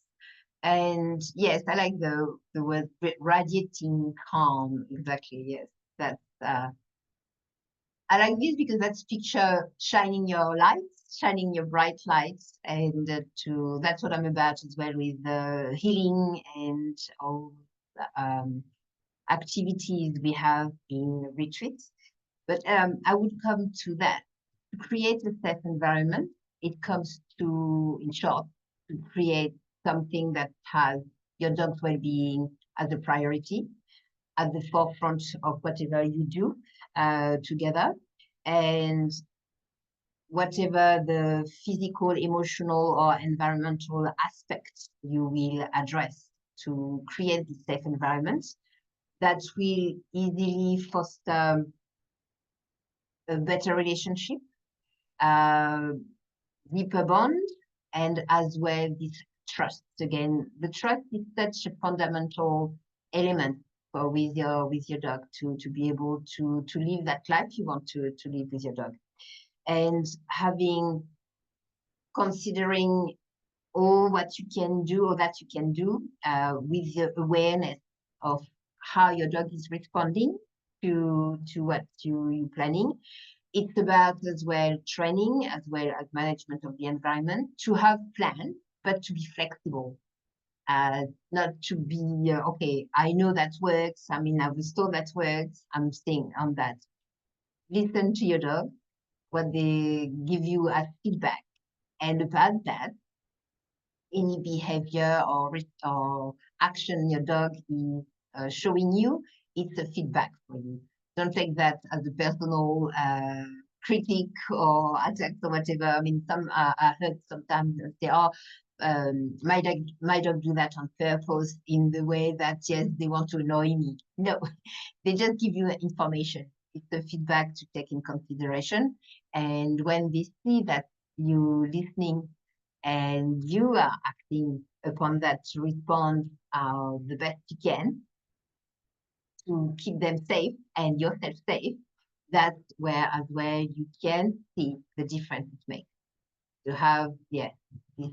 And yes, I like the word radiating calm. Exactly, yes. That's I like this because that's picture shining your lights, shining your bright lights, and that's what I'm about as well with the healing and all the, activities we have in retreats. But I would come to that. To create a safe environment, it comes to, in short, to create something that has your dog's well-being as a priority at the forefront of whatever you do together. And whatever the physical, emotional, or environmental aspects you will address to create this safe environment, that will easily foster a better relationship, deeper bond, and as well this trust. Again, the trust is such a fundamental element for with your dog to be able to live that life you want to live with your dog. And considering all what you can do or that you can do with the awareness of how your dog is responding to what you're planning. It's about as well training as well as management of the environment, to have plans, but to be flexible. Not to be, okay, I know that works. I mean, I've installed that works. I'm staying on that. Listen to your dog, what they give you as feedback. And about that, any behavior or action your dog is showing you, it's a feedback for you. Don't take that as a personal critic or attack or whatever. I mean, I heard sometimes they are, my dog do that on purpose in the way that, yes, they want to annoy me. No, they just give you information. It's a feedback to take in consideration. And when they see that you listening and you are acting upon that to respond the best you can to keep them safe and yourself safe, that's where as well you can see the difference it makes. To have, yeah, this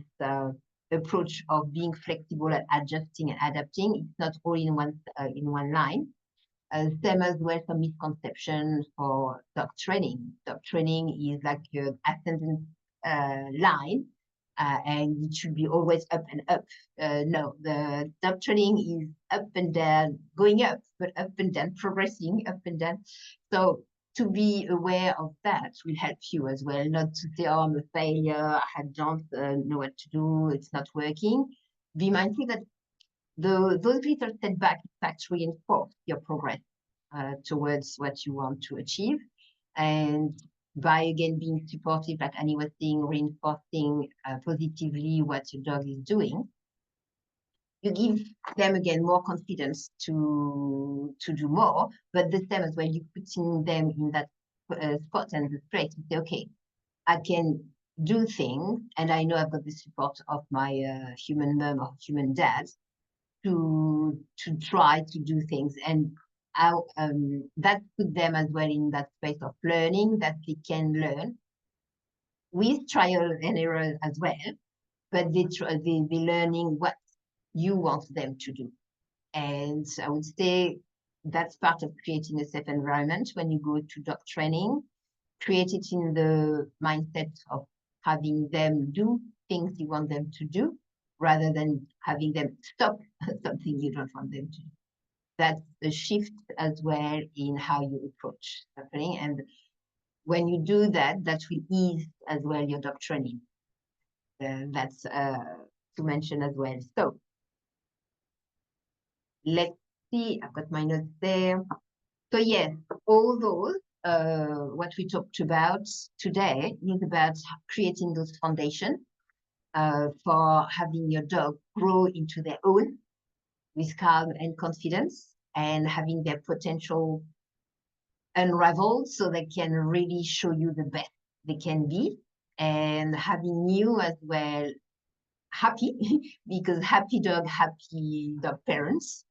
approach of being flexible and adjusting and adapting. It's not all in one line. Same as well, some misconception for dog training. Dog training is like an ascendant line, and it should be always up and up. No, the dog training is up and down, going up, but up and down, progressing up and down. So to be aware of that will help you as well, not to say, oh, I'm a failure, I don't know what to do, it's not working. Be mindful that those little setbacks, in fact, reinforce your progress towards what you want to achieve. And by, again, being supportive, like Annie was saying, reinforcing positively what your dog is doing, you give them, again, more confidence to do more. But the same as well, you're putting them in that spot and the place to say, okay, I can do things, and I know I've got the support of my human mom or human dad to try to do things, and that put them as well in that space of learning, that they can learn with trial and error as well, but they learning what you want them to do. And I would say that's part of creating a safe environment. When you go to dog training, create it in the mindset of having them do things you want them to do, rather than having them stop something you don't want them to do. That's a shift as well in how you approach suffering. And when you do that, that will ease as well your dog training. That's to mention as well. So let's see, I've got my notes there. So yes, all those what we talked about today is about creating those foundations for having your dog grow into their own with calm and confidence, and having their potential unraveled so they can really show you the best they can be, and having you as well happy because happy dog parents,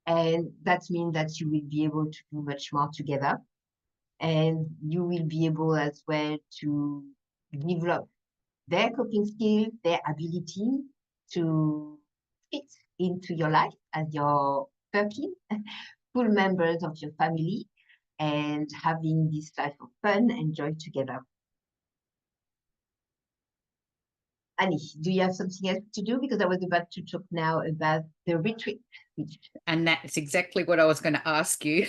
and that means that you will be able to do much more together, and you will be able as well to develop their coping skills, their ability to fit into your life as your puppy, full members of your family, and having this life of fun and joy together. Annie, do you have something else to do? Because I was about to talk now about the retreat. And that's exactly what I was going to ask you.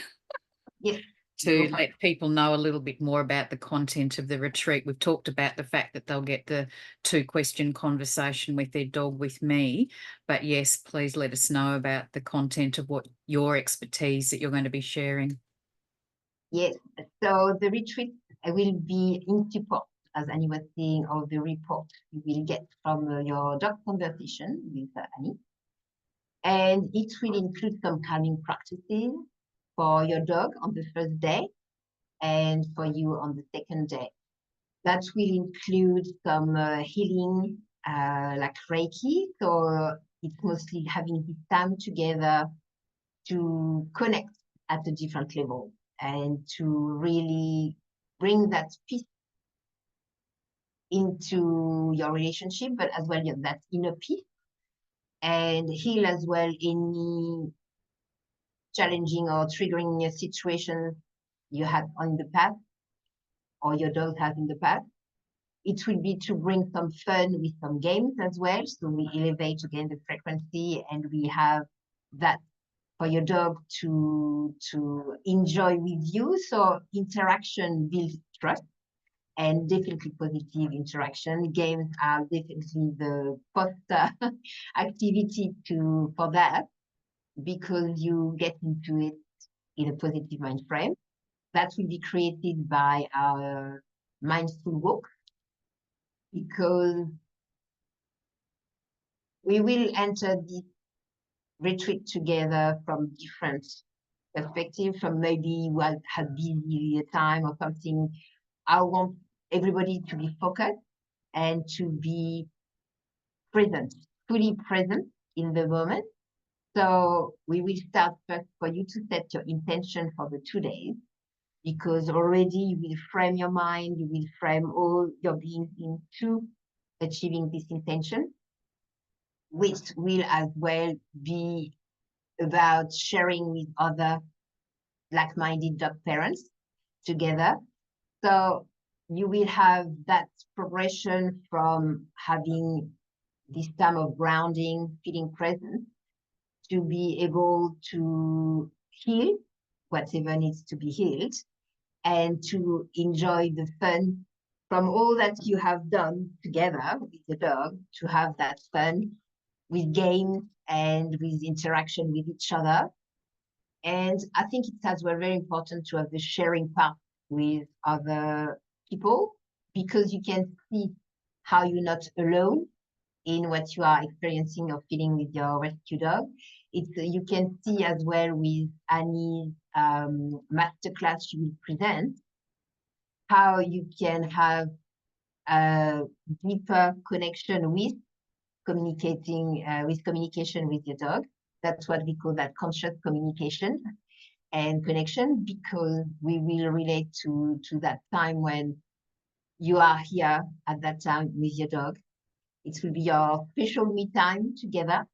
Yes. To let people know a little bit more about the content of the retreat. We've talked about the fact that they'll get the 2-question conversation with their dog with me, but yes, please let us know about the content of what your expertise that you're going to be sharing. Yes, so the retreat will be in support, as Annie was saying, of the report you will get from your dog conversation with Annie. And it will include some calming practices for your dog on the first day and for you on the second day. That will include some healing, like Reiki. So it's mostly having this time together to connect at a different level and to really bring that peace into your relationship, but as well that inner peace, and heal as well any challenging or triggering situations you had in the past or your dog has in the past. It will be to bring some fun with some games as well. So we elevate again the frequency, and we have that for your dog to enjoy with you. So interaction builds trust, and definitely positive interaction. Games are definitely the first activity for that, because you get into it in a positive mind frame. That will be created by our mindful walk, because we will enter this retreat together from different perspectives, from maybe what has busy time or something. I want everybody to be focused and to be present, fully present in the moment. So we will start first for you to set your intention for the 2 days, because already you will frame your mind, you will frame all your being into achieving this intention, which will as well be about sharing with other like-minded dog parents together. So you will have that progression from having this time of grounding, feeling present, to be able to heal whatever needs to be healed, and to enjoy the fun from all that you have done together with the dog, to have that fun with games and with interaction with each other. And I think it's as well very important to have the sharing part with other people, because you can see how you're not alone in what you are experiencing or feeling with your rescue dog. You can see as well with Annie's masterclass she will present, how you can have a deeper connection with communication with your dog. That's what we call that conscious communication and connection, because we will relate to that time when you are here at that time with your dog. It will be your special me time together,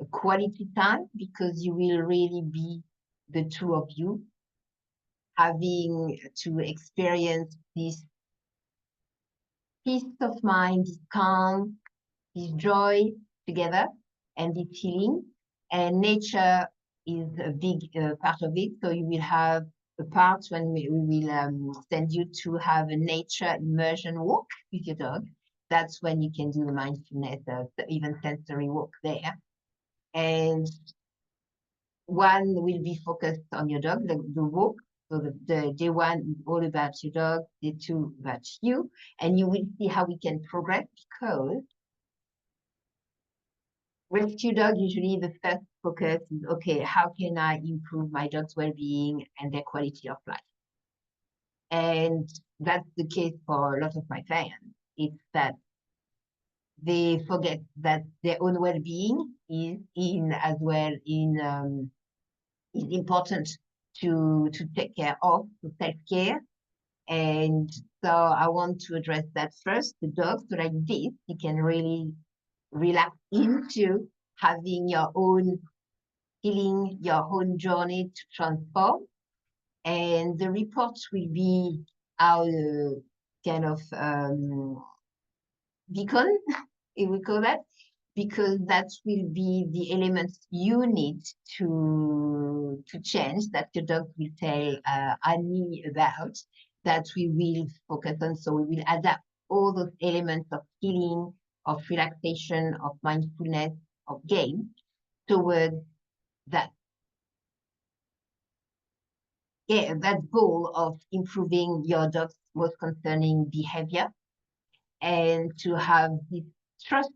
a quality time, because you will really be the two of you having to experience this peace of mind, this calm, this joy together, and this healing. And nature is a big part of it. So you will have a part when we will send you to have a nature immersion walk with your dog. That's when you can do the mindfulness, even sensory walk there. And one will be focused on your dog, the walk. So the day one is all about your dog, day two about you, and you will see how we can progress, because rescue dog, usually the first focus is, okay, how can I improve my dog's well-being and their quality of life? And that's the case for a lot of my clients. It's that they forget that their own well-being is is important to take care of, to self-care. And so I want to address that first, the dog, so like this, you can really relax into having your own healing, your own journey to transform. And the reports will be our kind of beacon, if we call that, because that will be the elements you need to change, that your dog will tell Annie about, that we will focus on. So we will adapt all those elements of healing, of relaxation, of mindfulness, of game towards that. Yeah, that goal of improving your dog's most concerning behavior, and to have this trust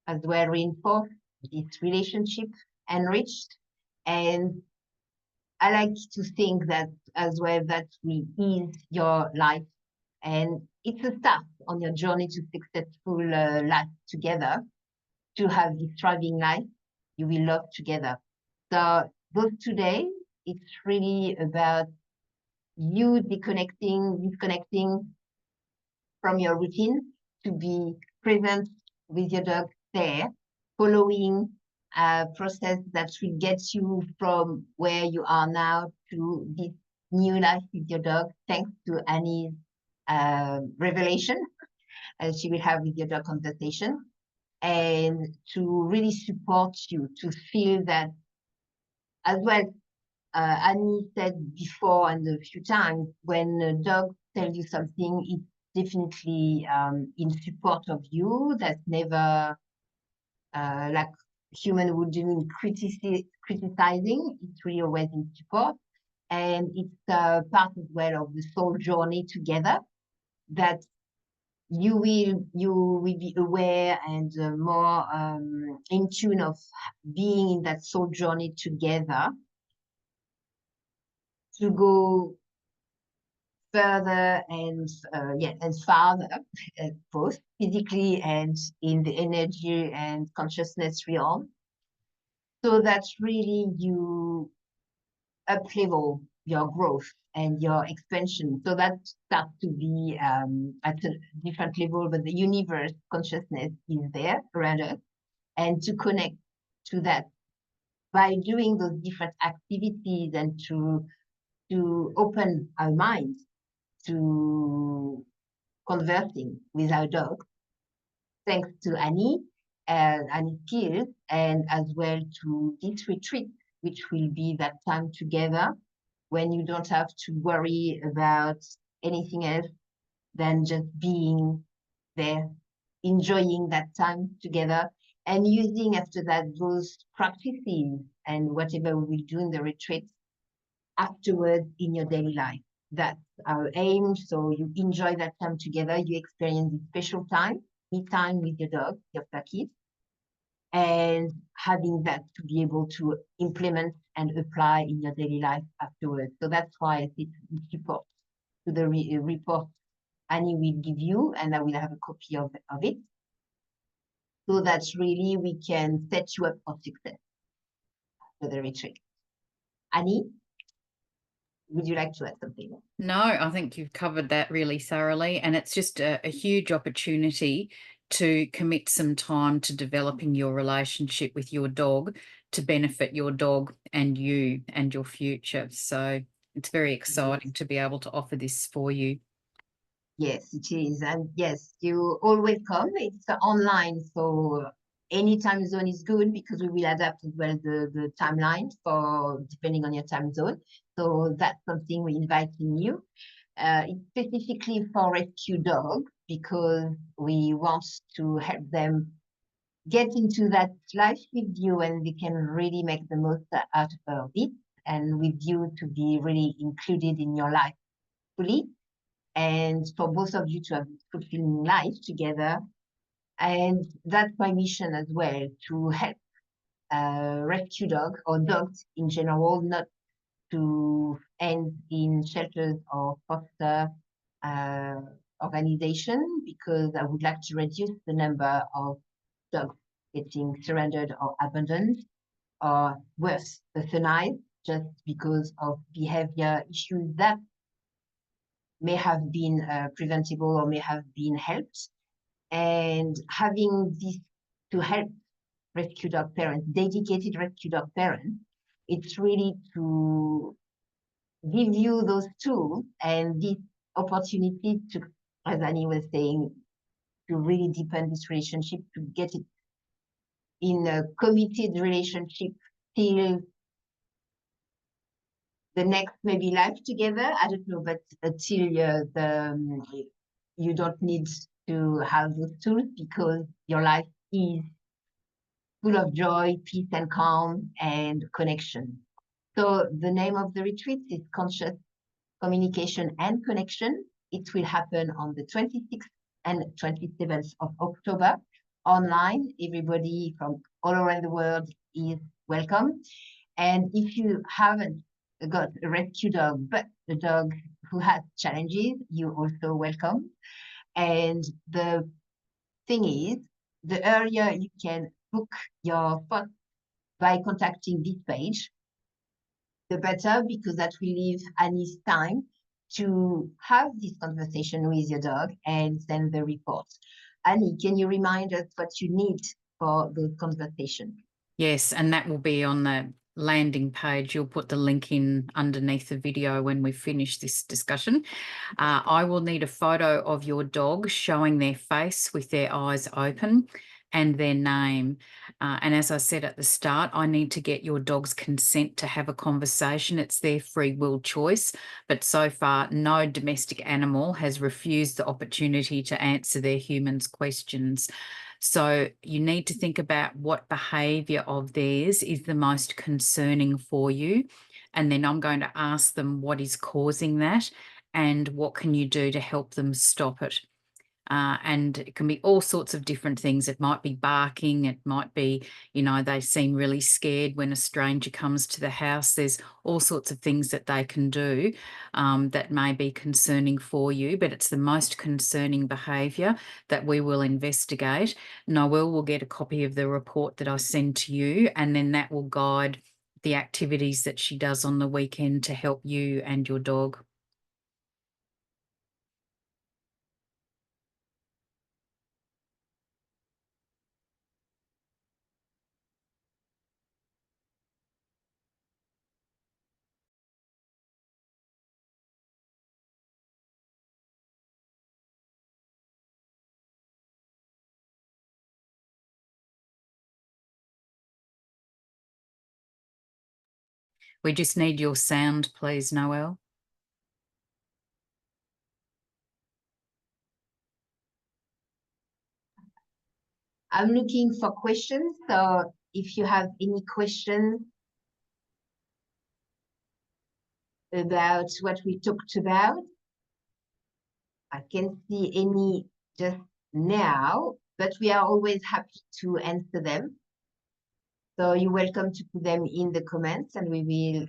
as well reinforced, this relationship enriched. And I like to think that as well, that will ease your life, and it's a start on your journey to successful life together, to have this thriving life you will love together. So those 2 days, it's really about you disconnecting from your routine, to be present with your dog there, following a process that will get you from where you are now to this new life with your dog, thanks to Annie's revelation she will have with your dog conversation, and to really support you to feel that as well. Annie said before, and a few times, when a dog tells you something, it's definitely in support of you. That's never like human would do criticizing. It's really always in support. And it's part as well of the soul journey together, that you will be aware and more in tune of being in that soul journey together, to go further and farther, both physically and in the energy and consciousness realm, so that really you up-level your growth and your expansion. So that starts to be at a different level, but the universe consciousness is there around us, and to connect to that by doing those different activities, and to open our minds to conversing with our dog, thanks to Annie's skills, and as well to this retreat, which will be that time together when you don't have to worry about anything else than just being there, enjoying that time together, and using after that those practices and whatever we will do in the retreat afterwards in your daily life. That's our aim. So you enjoy that time together, you experience this special time, me time with your dog, your kid, and having that to be able to implement and apply in your daily life afterwards. So that's why it's support to the report Annie will give you, and I will have a copy of it, so that really we can set you up for success for the retreat. Annie, would you like to add something? No, I think you've covered that really thoroughly, and it's just a huge opportunity to commit some time to developing your relationship with your dog to benefit your dog and you and your future. So it's very exciting to be able to offer this for you. Yes, it is. And yes, you always come. It's online, so any time zone is good, because we will adapt as well the timeline for depending on your time zone. So that's something we invite in you. It's specifically for rescue dogs, because we want to help them get into that life with you, and they can really make the most out of it. and with you to be really included in your life fully, and for both of you to have a fulfilling life together. And that's my mission as well, to help rescue dog or dogs in general not to end in shelters or foster organization, because I would like to reduce the number of dogs getting surrendered or abandoned, or worse, euthanized, just because of behavior issues that may have been preventable or may have been helped. And having this to help rescue dog parents, dedicated rescue dog parents, it's really to give you those tools and this opportunity to, as Annie was saying, to really deepen this relationship, to get it in a committed relationship till the next maybe life together. I don't know, but until you don't need to have those tools, because your life is full of joy, peace and calm and connection. So the name of the retreat is Conscious Communication and Connection. It will happen on the 26th and 27th of October online. Everybody from all around the world is welcome. And if you haven't got a rescue dog, but a dog who has challenges, you're also welcome. And the thing is, the earlier you can book your spot by contacting this page, the better, because that will leave Annie's time to have this conversation with your dog and send the report. Annie, can you remind us what you need for the conversation? Yes, and that will be on the landing page. You'll put the link in underneath the video when we finish this discussion. I will need a photo of your dog showing their face with their eyes open and their name. And as I said at the start, I need to get your dog's consent to have a conversation. It's their free will choice, but so far no domestic animal has refused the opportunity to answer their human's questions. So you need to think about what behaviour of theirs is the most concerning for you. And then I'm going to ask them what is causing that and what can you do to help them stop it. And it can be all sorts of different things. It might be barking. It might be, you know, they seem really scared when a stranger comes to the house. There's all sorts of things that they can do that may be concerning for you, but it's the most concerning behaviour that we will investigate. Noelle will get a copy of the report that I send to you, and then that will guide the activities that she does on the weekend to help you and your dog. We just need your sound, please, Noelle. I'm looking for questions. So if you have any questions about what we talked about, I can't see any just now, but we are always happy to answer them. So you're welcome to put them in the comments and we will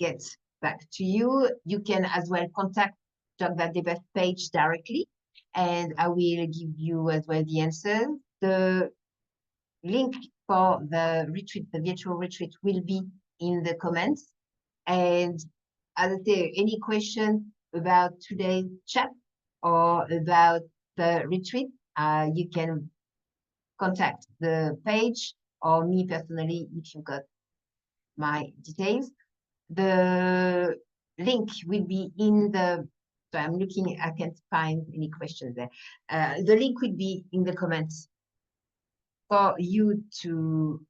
get back to you. You can as well contact Dog That the Best page directly, and I will give you as well the answers. The link for the retreat, the virtual retreat, will be in the comments. And as I say, any questions about today's chat or about the retreat, you can contact the page or me personally if you've got my details. The link will be in the, so I'm looking, I can't find any questions there. The link will be in the comments for you to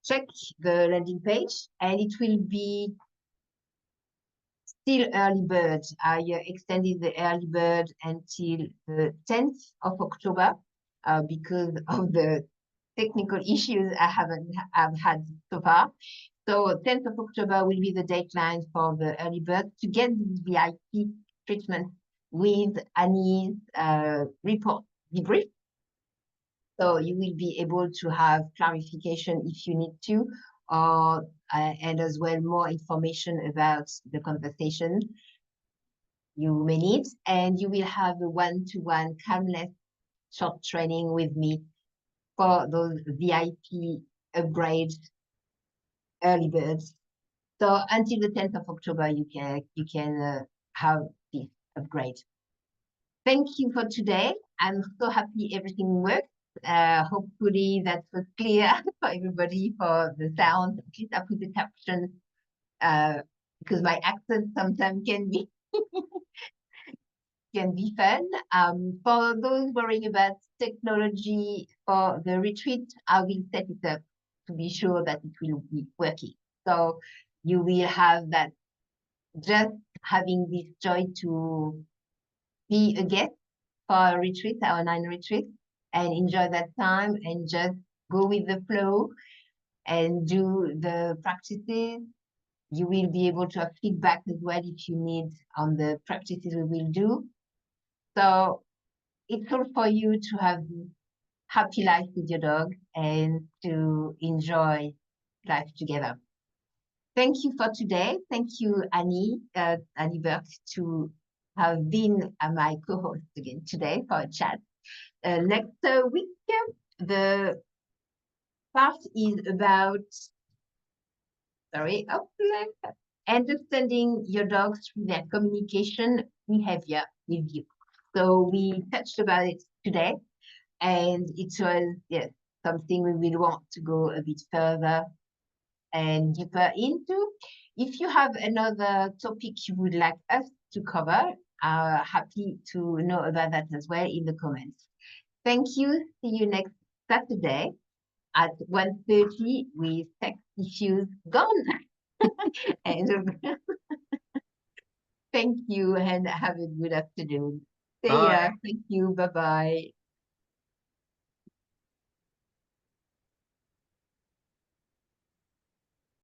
check the landing page, and it will be still early bird. I extended the early bird until the 10th of October because of the technical issues I've had so far. So 10th of October will be the deadline for the early birds to get this VIP treatment with Annie's report debrief. So you will be able to have clarification if you need to, and as well more information about the conversation you may need. And you will have a one-to-one calmness short training with me for those VIP upgrade early birds. So until the 10th of October, you can have this upgrade. Thank you for today. I'm so happy everything worked. Hopefully that was clear for everybody for the sound. At least I put the caption because my accent sometimes can be fun. For those worrying about technology for the retreat, I will set it up to be sure that it will be working. So you will have that, just having this joy to be a guest for a retreat, our 9 retreat, and enjoy that time and just go with the flow and do the practices. You will be able to have feedback as well if you need on the practices we will do. So it's all for you to have this happy life with your dog and to enjoy life together. Thank you for today. Thank you, Annie Bourke, to have been my co-host again today for a chat. Next week, the part is about, understanding your dogs through their communication behavior with you. So we touched about it today, and it was something we will want to go a bit further and deeper into. If you have another topic you would like us to cover, happy to know about that as well in the comments. Thank you. See you next Saturday at 1:30 with tech issues gone. And thank you and have a good afternoon. See ya. Thank you. Bye-bye.